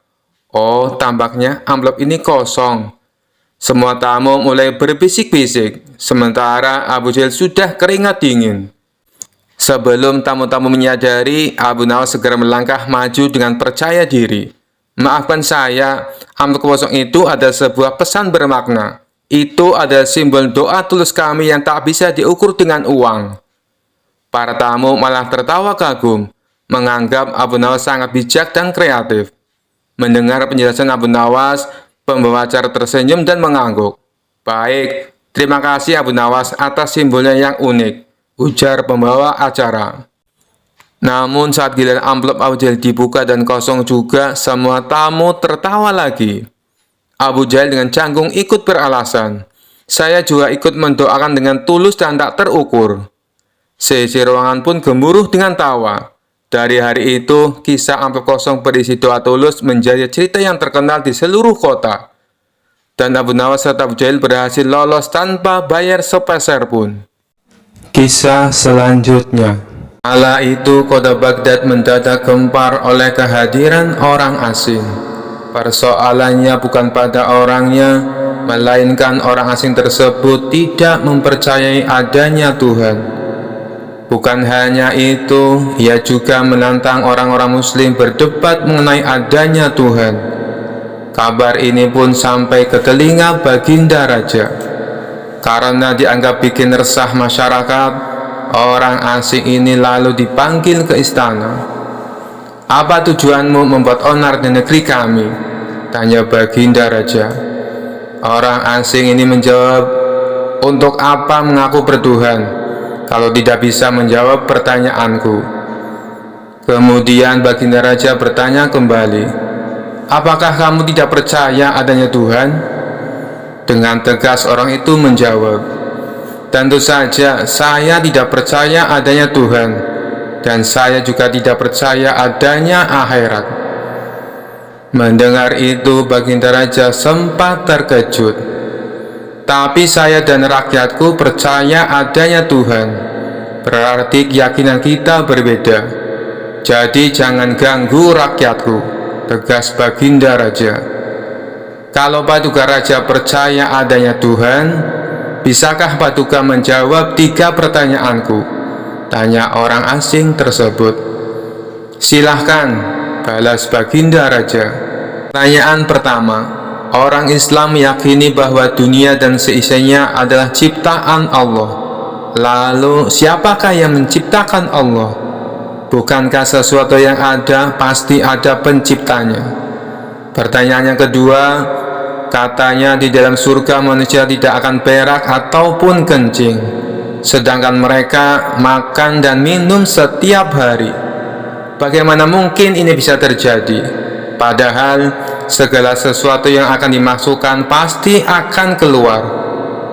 Oh, tampaknya amplop ini kosong. Semua tamu mulai berbisik-bisik, sementara Abu Jahal sudah keringat dingin. Sebelum tamu-tamu menyadari, Abu Nawas segera melangkah maju dengan percaya diri. Maafkan saya, amplop kosong itu ada sebuah pesan bermakna. Itu adalah simbol doa tulus kami yang tak bisa diukur dengan uang. Para tamu malah tertawa kagum, menganggap Abu Nawas sangat bijak dan kreatif. Mendengar penjelasan Abu Nawas, pembawa acara tersenyum dan mengangguk. Baik, terima kasih Abu Nawas atas simbolnya yang unik, ujar pembawa acara. Namun saat giliran amplop Abu Jahal dibuka dan kosong juga, semua tamu tertawa lagi. Abu Jahal dengan canggung ikut beralasan, saya juga ikut mendoakan dengan tulus dan tak terukur. Seisi ruangan pun gemuruh dengan tawa. Dari hari itu, kisah amplop kosong berisi doa tulus menjadi cerita yang terkenal di seluruh kota. Dan Abu Nawas serta Abu Jahal berhasil lolos tanpa bayar sepeser pun. Kisah selanjutnya. Kala itu, kota Baghdad mendadak gempar oleh kehadiran orang asing. Persoalannya bukan pada orangnya, melainkan orang asing tersebut tidak mempercayai adanya Tuhan. Bukan hanya itu, ia juga menantang orang-orang muslim berdebat mengenai adanya Tuhan. Kabar ini pun sampai ke telinga Baginda Raja. Karena dianggap bikin resah masyarakat, orang asing ini lalu dipanggil ke istana. Apa tujuanmu membuat onar di negeri kami? Tanya Baginda Raja. Orang asing ini menjawab, untuk apa mengaku bertuhan kalau tidak bisa menjawab pertanyaanku? Kemudian Baginda Raja bertanya kembali, apakah kamu tidak percaya adanya Tuhan? Dengan tegas orang itu menjawab, tentu saja saya tidak percaya adanya Tuhan, dan saya juga tidak percaya adanya akhirat. Mendengar itu Baginda Raja sempat terkejut. Tapi saya dan rakyatku percaya adanya Tuhan. Berarti keyakinan kita berbeda. Jadi jangan ganggu rakyatku, tegas Baginda Raja. Kalau Paduka Raja percaya adanya Tuhan, bisakah Paduka menjawab 3 pertanyaanku? Tanya orang asing tersebut. Silahkan, balas Baginda Raja. Pertanyaan pertama. Orang Islam meyakini bahwa dunia dan seisinya adalah ciptaan Allah. Lalu, siapakah yang menciptakan Allah? Bukankah sesuatu yang ada pasti ada penciptanya? Pertanyaan yang kedua, katanya di dalam surga manusia tidak akan berak ataupun kencing, sedangkan mereka makan dan minum setiap hari. Bagaimana mungkin ini bisa terjadi? Padahal segala sesuatu yang akan dimasukkan pasti akan keluar,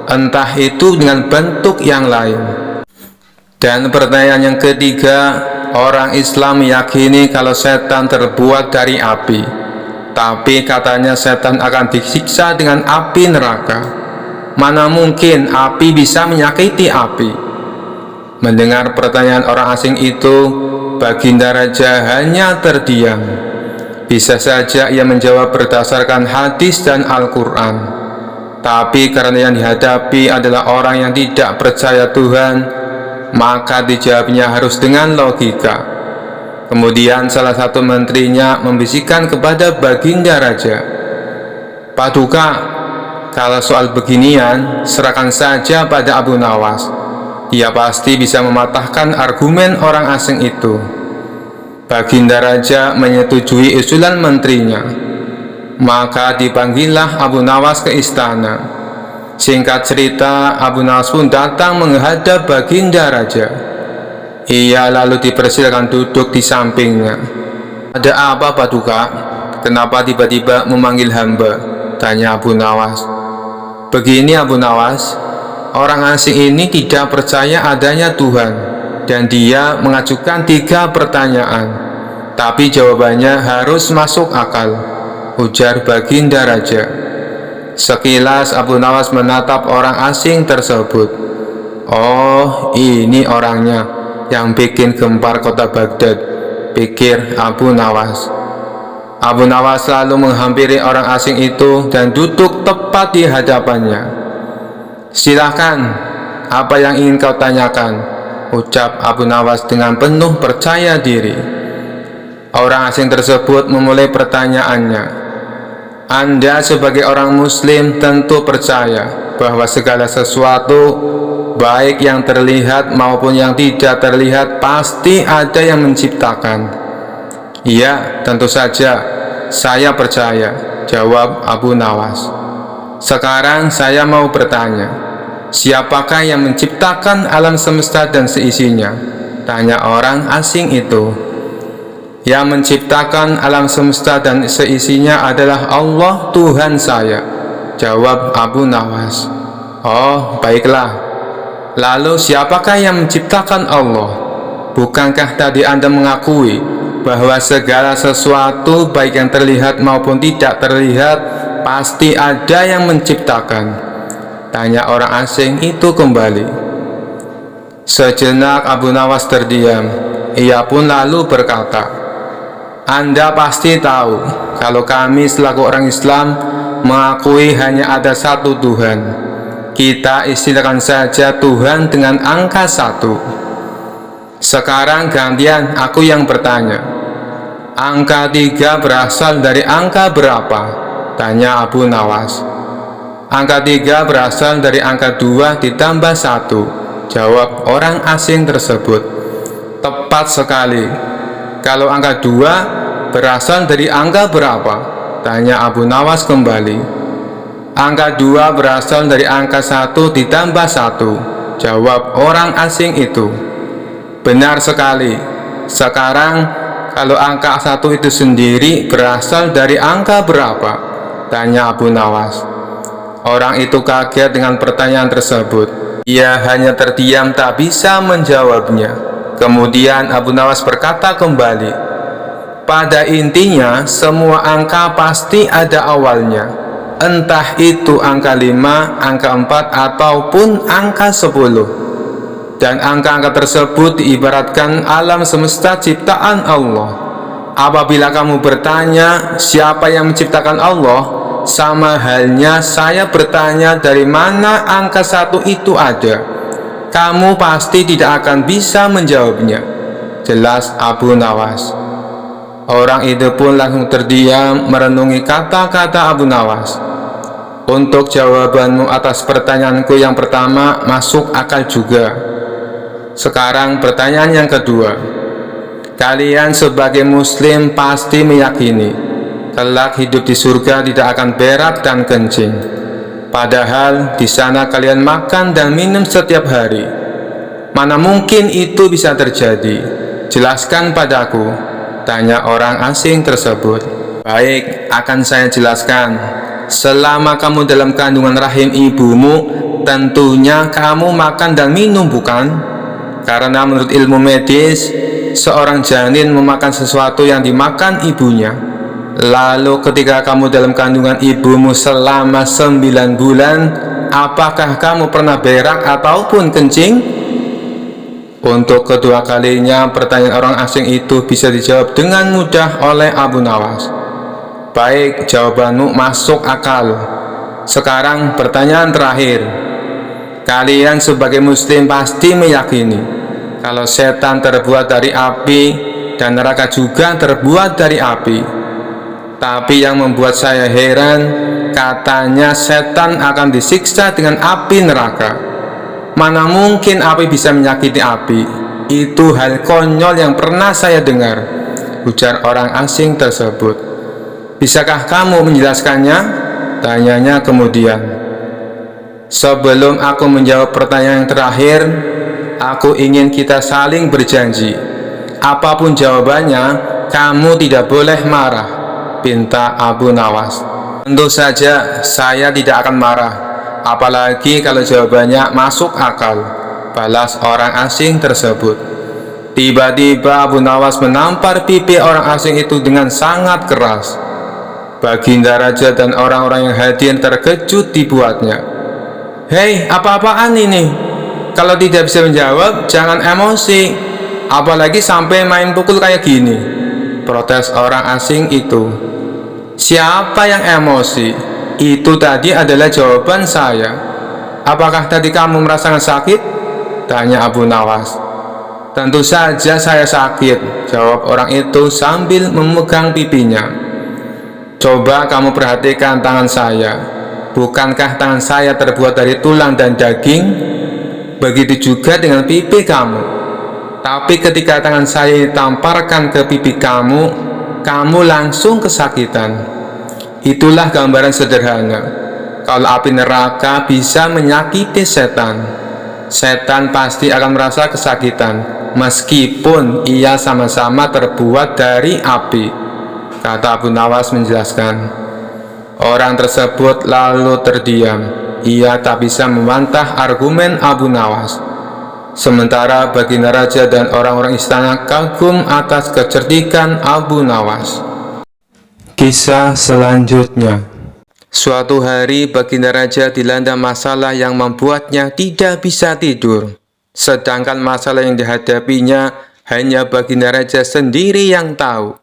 entah itu dengan bentuk yang lain. Dan pertanyaan yang ketiga, orang Islam meyakini kalau setan terbuat dari api, tapi katanya setan akan disiksa dengan api neraka. Mana mungkin api bisa menyakiti api? Mendengar pertanyaan orang asing itu, Baginda Raja hanya terdiam. Bisa saja ia menjawab berdasarkan hadis dan Al-Quran, tapi karena yang dihadapi adalah orang yang tidak percaya Tuhan, maka dijawabnya harus dengan logika. Kemudian salah satu menterinya membisikkan kepada Baginda Raja, Paduka, kalau soal beginian serahkan saja pada Abu Nawas. Dia pasti bisa mematahkan argumen orang asing itu. Baginda Raja menyetujui usulan menterinya. Maka dipanggillah Abu Nawas ke istana. Singkat cerita, Abu Nawas pun datang menghadap Baginda Raja. Ia lalu dipersilakan duduk di sampingnya. Ada apa Paduka? Kenapa tiba-tiba memanggil hamba? Tanya Abu Nawas. Begini Abu Nawas, orang asing ini tidak percaya adanya Tuhan, dan dia mengajukan 3 pertanyaan, tapi jawabannya harus masuk akal, ujar Baginda Raja. Sekilas Abu Nawas menatap orang asing tersebut. Oh, ini orangnya yang bikin gempar kota Baghdad. pikir Abu Nawas. Abu Nawas lalu menghampiri orang asing itu dan duduk tepat di hadapannya. "Silakan, apa yang ingin kau tanyakan?" ucap Abu Nawas dengan penuh percaya diri. Orang asing tersebut memulai pertanyaannya. "Anda sebagai orang muslim tentu percaya bahwa segala sesuatu, baik yang terlihat maupun yang tidak terlihat, pasti ada yang menciptakan." "Iya, tentu saja, saya percaya," jawab Abu Nawas. "Sekarang saya mau bertanya, siapakah yang menciptakan alam semesta dan seisinya?" tanya orang asing itu. "Yang menciptakan alam semesta dan seisinya adalah Allah, Tuhan saya," jawab Abu Nawas. "Oh, baiklah. Lalu siapakah yang menciptakan Allah? Bukankah tadi Anda mengakui bahwa segala sesuatu, baik yang terlihat maupun tidak terlihat, pasti ada yang menciptakan?" tanya orang asing itu kembali. Sejenak Abu Nawas terdiam. Ia pun lalu berkata, "Anda pasti tahu kalau kami selaku orang Islam mengakui hanya ada satu Tuhan. Kita istilahkan saja Tuhan dengan angka 1. Sekarang gantian aku yang bertanya. Angka 3 berasal dari angka berapa?" tanya Abu Nawas. "Angka 3 berasal dari angka 2 ditambah 1, jawab orang asing tersebut. "Tepat sekali. Kalau angka 2 berasal dari angka berapa?" tanya Abu Nawas kembali. "Angka 2 berasal dari angka 1 ditambah 1, jawab orang asing itu. "Benar sekali. Sekarang kalau angka 1 itu sendiri berasal dari angka berapa?" tanya Abu Nawas. Orang itu kaget dengan pertanyaan tersebut. Ia hanya terdiam tak bisa menjawabnya. Kemudian Abu Nawas berkata kembali, "Pada intinya semua angka pasti ada awalnya. Entah itu angka 5, angka 4, ataupun angka 10. Dan angka-angka tersebut diibaratkan alam semesta ciptaan Allah. Apabila kamu bertanya siapa yang menciptakan Allah, sama halnya saya bertanya dari mana angka 1 itu ada. Kamu pasti tidak akan bisa menjawabnya," jelas Abu Nawas. Orang itu pun langsung terdiam merenungi kata-kata Abu Nawas. "Untuk jawabanmu atas pertanyaanku yang pertama masuk akal juga. Sekarang pertanyaan yang kedua. Kalian sebagai muslim pasti meyakini kelak hidup di surga tidak akan berak dan kencing. Padahal di sana kalian makan dan minum setiap hari. Mana mungkin itu bisa terjadi? Jelaskan padaku," tanya orang asing tersebut. "Baik, akan saya jelaskan. Selama kamu dalam kandungan rahim ibumu, tentunya kamu makan dan minum, bukan? Karena menurut ilmu medis, seorang janin memakan sesuatu yang dimakan ibunya. Lalu ketika kamu dalam kandungan ibumu selama 9 bulan, apakah kamu pernah berak ataupun kencing?" Untuk kedua kalinya pertanyaan orang asing itu bisa dijawab dengan mudah oleh Abu Nawas. "Baik, jawabanmu masuk akal. Sekarang pertanyaan terakhir. Kalian sebagai muslim pasti meyakini kalau setan terbuat dari api dan neraka juga terbuat dari api. Tapi yang membuat saya heran, katanya setan akan disiksa dengan api neraka. Mana mungkin api bisa menyakiti api? Itu hal konyol yang pernah saya dengar," ujar orang asing tersebut. "Bisakah kamu menjelaskannya?" tanyanya kemudian. "Sebelum aku menjawab pertanyaan yang terakhir, aku ingin kita saling berjanji. Apapun jawabannya, kamu tidak boleh marah," pinta Abu Nawas. "Tentu saja saya tidak akan marah. Apalagi kalau jawabannya masuk akal," balas orang asing tersebut. Tiba-tiba Abu Nawas menampar pipi orang asing itu dengan sangat keras. Baginda Raja dan orang-orang yang hadir terkejut dibuatnya. "Hei, apa-apaan ini? Kalau tidak bisa menjawab, jangan emosi. Apalagi sampai main pukul kayak gini, protes orang asing itu. Siapa yang emosi? Itu tadi adalah jawaban saya. Apakah tadi kamu merasakan sakit? Tanya Abu Nawas. Tentu saja saya sakit, jawab orang itu sambil memegang pipinya. Coba kamu perhatikan tangan saya. Bukankah tangan saya terbuat dari tulang dan daging? Begitu juga dengan pipi kamu. Tapi ketika tangan saya ditamparkan ke pipi kamu, kamu langsung kesakitan. Itulah gambaran sederhana. Kalau api neraka bisa menyakiti setan, setan pasti akan merasa kesakitan, meskipun ia sama-sama terbuat dari api, kata Abu Nawas menjelaskan. Orang tersebut lalu terdiam. Ia tak bisa membantah argumen Abu Nawas. Sementara Baginda Raja dan orang-orang istana kagum atas kecerdikan Abu Nawas. Kisah selanjutnya. Suatu hari Baginda Raja dilanda masalah yang membuatnya tidak bisa tidur. Sedangkan masalah yang dihadapinya hanya Baginda Raja sendiri yang tahu.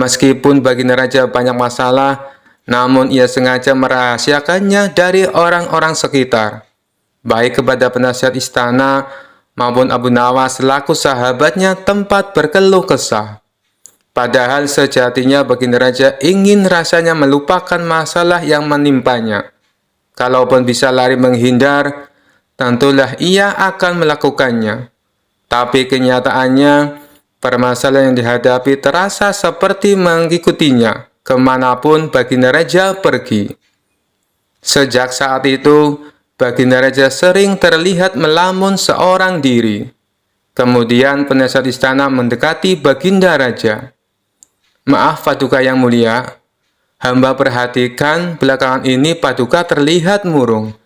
Meskipun Baginda Raja banyak masalah, namun ia sengaja merahasiakannya dari orang-orang sekitar, baik kepada penasihat istana maupun Abu Nawas selaku sahabatnya tempat berkeluh kesah. Padahal sejatinya Baginda Raja ingin rasanya melupakan masalah yang menimpanya. Kalaupun bisa lari menghindar, tentulah ia akan melakukannya. Tapi kenyataannya, permasalahan yang dihadapi terasa seperti mengikutinya kemanapun Baginda Raja pergi. Sejak saat itu, Baginda Raja sering terlihat melamun seorang diri. Kemudian penasihat istana mendekati Baginda Raja. Maaf Paduka yang mulia, hamba perhatikan belakangan ini Paduka terlihat murung.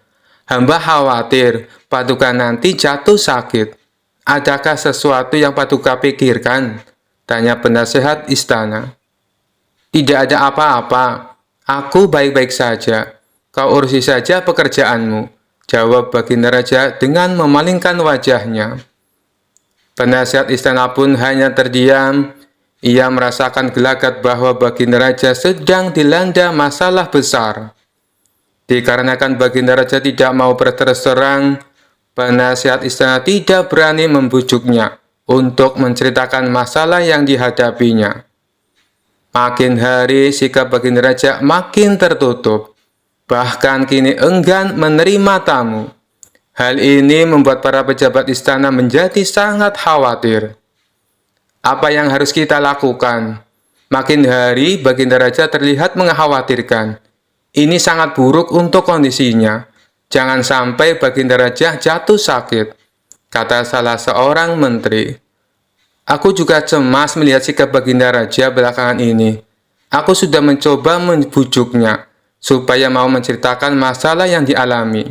Hamba khawatir Paduka nanti jatuh sakit. Adakah sesuatu yang Paduka pikirkan? Tanya penasehat istana. Tidak ada apa-apa, aku baik-baik saja. Kau urusi saja pekerjaanmu, jawab Baginda Raja dengan memalingkan wajahnya. Penasihat istana pun hanya terdiam. Ia merasakan gelagat bahwa Baginda Raja sedang dilanda masalah besar. Dikarenakan Baginda Raja tidak mau berterus terang, penasihat istana tidak berani membujuknya untuk menceritakan masalah yang dihadapinya. Makin hari sikap Baginda Raja makin tertutup, bahkan kini enggan menerima tamu. Hal ini membuat para pejabat istana menjadi sangat khawatir. Apa yang harus kita lakukan? Makin hari Baginda Raja terlihat mengkhawatirkan. Ini sangat buruk untuk kondisinya. Jangan sampai Baginda Raja jatuh sakit, kata salah seorang menteri. Aku juga cemas melihat sikap Baginda Raja belakangan ini. Aku sudah mencoba membujuknya supaya mau menceritakan masalah yang dialami.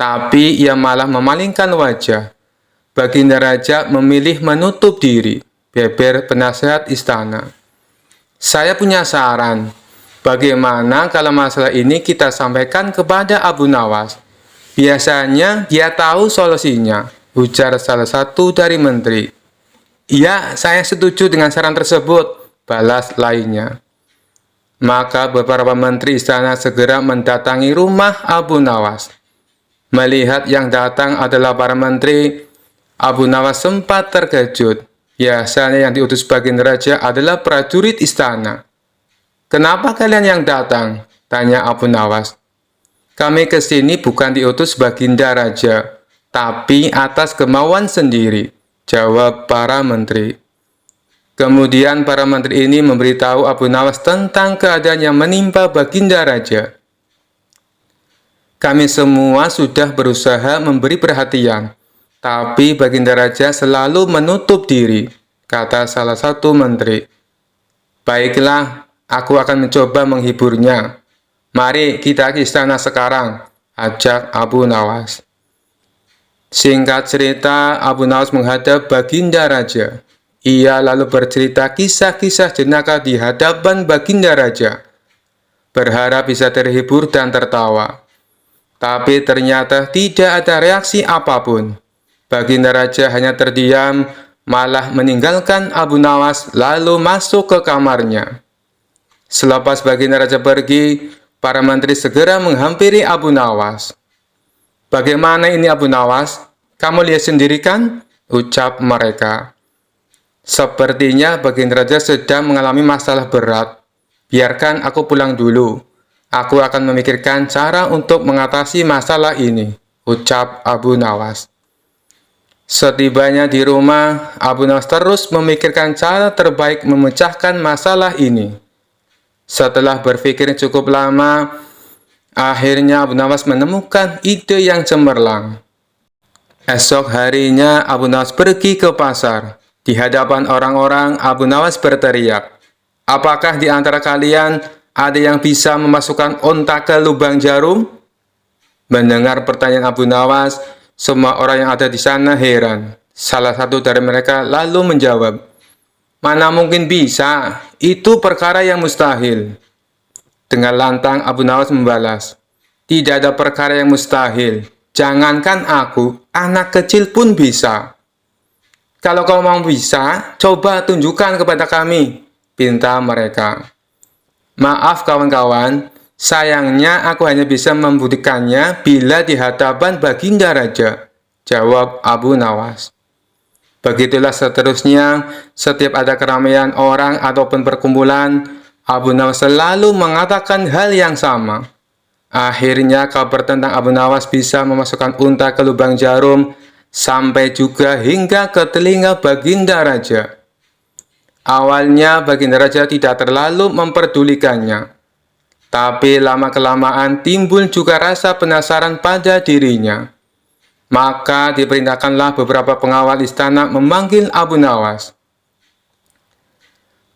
Tapi ia malah memalingkan wajah. Baginda Raja memilih menutup diri, beber penasehat istana. Saya punya saran. Bagaimana kalau masalah ini kita sampaikan kepada Abu Nawas? Biasanya dia tahu solusinya, ujar salah satu dari menteri. Iya, saya setuju dengan saran tersebut, balas lainnya. Maka beberapa menteri istana segera mendatangi rumah Abu Nawas. Melihat yang datang adalah para menteri, Abu Nawas sempat terkejut. Biasanya yang diutus Baginda Raja adalah prajurit istana. Kenapa kalian yang datang? Tanya Abu Nawas. Kami ke sini bukan diutus Baginda Raja, tapi atas kemauan sendiri, jawab para menteri. Kemudian para menteri ini memberitahu Abu Nawas tentang keadaan yang menimpa Baginda Raja. Kami semua sudah berusaha memberi perhatian, tapi Baginda Raja selalu menutup diri, kata salah satu menteri. Baiklah, aku akan mencoba menghiburnya. Mari kita ke istana sekarang, ajak Abu Nawas. Singkat cerita, Abu Nawas menghadap Baginda Raja. Ia lalu bercerita kisah-kisah jenaka di hadapan Baginda Raja, berharap bisa terhibur dan tertawa. Tapi ternyata tidak ada reaksi apapun. Baginda Raja hanya terdiam, malah meninggalkan Abu Nawas lalu masuk ke kamarnya. Selepas baginda raja pergi, para menteri segera menghampiri Abu Nawas. "Bagaimana ini Abu Nawas? Kamu lihat sendiri kan?" ucap mereka. "Sepertinya baginda raja sedang mengalami masalah berat. Biarkan aku pulang dulu. Aku akan memikirkan cara untuk mengatasi masalah ini," ucap Abu Nawas. Setibanya di rumah, Abu Nawas terus memikirkan cara terbaik memecahkan masalah ini. Setelah berpikir cukup lama, akhirnya Abu Nawas menemukan ide yang cemerlang. Esok harinya Abu Nawas pergi ke pasar. Di hadapan orang-orang, Abu Nawas berteriak, "Apakah di antara kalian ada yang bisa memasukkan unta ke lubang jarum?" Mendengar pertanyaan Abu Nawas, semua orang yang ada di sana heran. Salah satu dari mereka lalu menjawab, "Mana mungkin bisa, itu perkara yang mustahil." Dengan lantang Abu Nawas membalas, "Tidak ada perkara yang mustahil. Jangankan aku, anak kecil pun bisa." "Kalau kau mau bisa, coba tunjukkan kepada kami," pinta mereka. "Maaf kawan-kawan, sayangnya aku hanya bisa membuktikannya bila di hadapan baginda raja," jawab Abu Nawas. Begitulah seterusnya, setiap ada keramaian orang ataupun perkumpulan, Abu Nawas selalu mengatakan hal yang sama. Akhirnya kabar tentang Abu Nawas bisa memasukkan unta ke lubang jarum sampai juga hingga ke telinga baginda raja. Awalnya baginda raja tidak terlalu memperdulikannya, tapi lama-kelamaan timbul juga rasa penasaran pada dirinya. Maka diperintahkanlah beberapa pengawal istana memanggil Abu Nawas.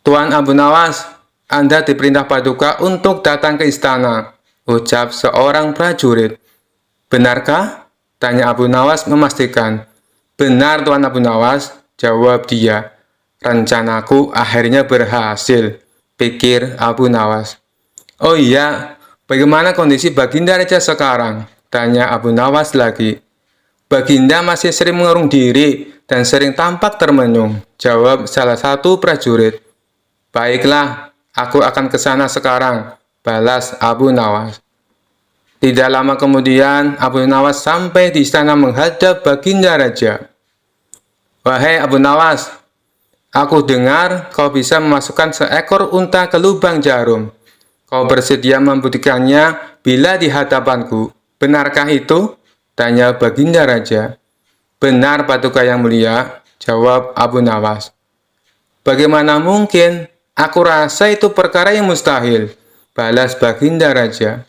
"Tuan Abu Nawas, Anda diperintah Paduka untuk datang ke istana," ucap seorang prajurit. "Benarkah?" tanya Abu Nawas memastikan. "Benar Tuan Abu Nawas," jawab dia. "Rencanaku akhirnya berhasil," pikir Abu Nawas. "Oh iya, bagaimana kondisi baginda raja sekarang?" tanya Abu Nawas lagi. "Baginda masih sering mengurung diri dan sering tampak termenung," jawab salah satu prajurit. "Baiklah, aku akan ke sana sekarang," balas Abu Nawas. Tidak lama kemudian, Abu Nawas sampai di istana menghadap baginda raja. "Wahai Abu Nawas, aku dengar kau bisa memasukkan seekor unta ke lubang jarum. Kau bersedia membuktikannya bila di hadapanku. Benarkah itu?" tanya baginda raja. "Benar Paduka yang mulia," jawab Abu Nawas. "Bagaimana mungkin? Aku rasa itu perkara yang mustahil," balas baginda raja.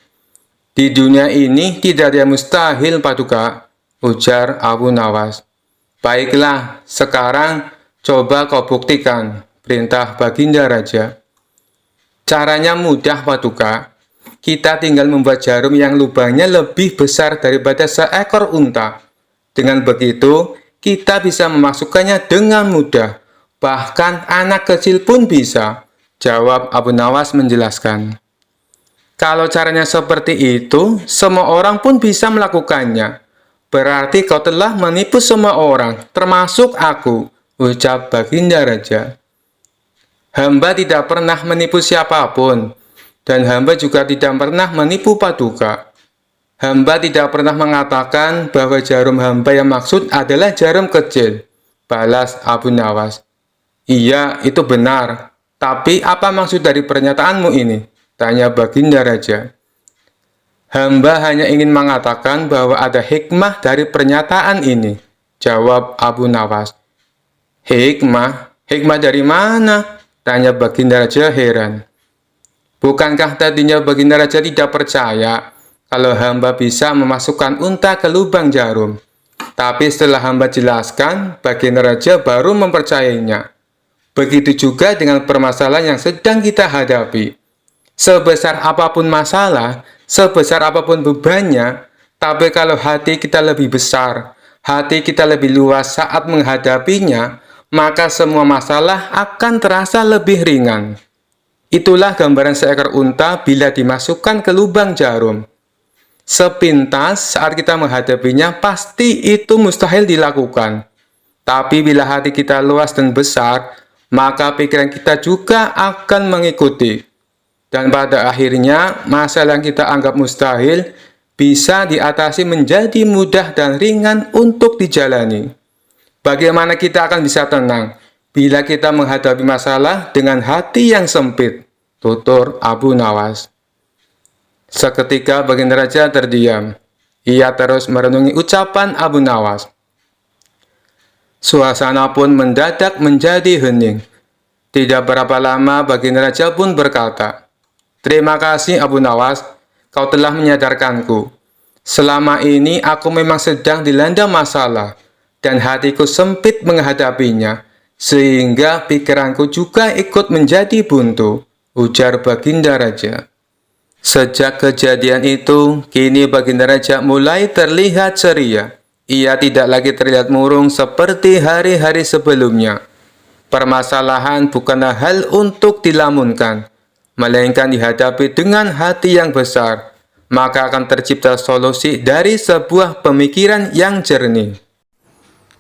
"Di dunia ini tidak ada yang mustahil Paduka," ujar Abu Nawas. "Baiklah, sekarang coba kau buktikan," perintah baginda raja. "Caranya mudah Paduka. Kita tinggal membuat jarum yang lubangnya lebih besar daripada seekor unta. Dengan begitu, kita bisa memasukkannya dengan mudah. Bahkan anak kecil pun bisa," jawab Abu Nawas menjelaskan. "Kalau caranya seperti itu, semua orang pun bisa melakukannya. Berarti kau telah menipu semua orang, termasuk aku," ucap baginda raja. "Hamba tidak pernah menipu siapapun, dan hamba juga tidak pernah menipu Paduka. Hamba tidak pernah mengatakan bahwa jarum hamba yang maksud adalah jarum kecil," balas Abu Nawas. "Iya, itu benar. Tapi apa maksud dari pernyataanmu ini?" tanya baginda raja. "Hamba hanya ingin mengatakan bahwa ada hikmah dari pernyataan ini," jawab Abu Nawas. "Hikmah? Hikmah dari mana?" tanya baginda raja heran. "Bukankah tadinya baginda raja tidak percaya kalau hamba bisa memasukkan unta ke lubang jarum? Tapi setelah hamba jelaskan, baginda raja baru mempercayainya. Begitu juga dengan permasalahan yang sedang kita hadapi. Sebesar apapun masalah, sebesar apapun bebannya, tapi kalau hati kita lebih besar, hati kita lebih luas saat menghadapinya, maka semua masalah akan terasa lebih ringan. Itulah gambaran seekor unta bila dimasukkan ke lubang jarum. Sepintas saat kita menghadapinya, pasti itu mustahil dilakukan. Tapi bila hati kita luas dan besar, maka pikiran kita juga akan mengikuti. Dan pada akhirnya, masalah yang kita anggap mustahil bisa diatasi menjadi mudah dan ringan untuk dijalani. Bagaimana kita akan bisa tenang bila kita menghadapi masalah dengan hati yang sempit? Tutur Abu Nawas. Seketika Baginda Raja terdiam. Ia terus merenungi ucapan Abu Nawas. Suasana pun mendadak menjadi hening. Tidak berapa lama Baginda Raja pun berkata, "Terima kasih Abu Nawas, kau telah menyadarkanku. Selama ini aku memang sedang dilanda masalah, dan hatiku sempit menghadapinya, sehingga pikiranku juga ikut menjadi buntu," ujar Baginda Raja. Sejak kejadian itu, kini Baginda Raja mulai terlihat ceria. Ia tidak lagi terlihat murung seperti hari-hari sebelumnya. Permasalahan bukanlah hal untuk dilamunkan, melainkan dihadapi dengan hati yang besar. Maka akan tercipta solusi dari sebuah pemikiran yang jernih.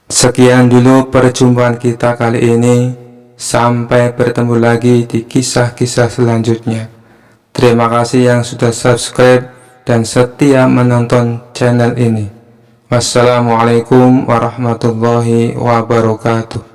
Sekian dulu perjumpaan kita kali ini. Sampai bertemu lagi di kisah-kisah selanjutnya. Terima kasih yang sudah subscribe dan setia menonton channel ini. Wassalamualaikum warahmatullahi wabarakatuh.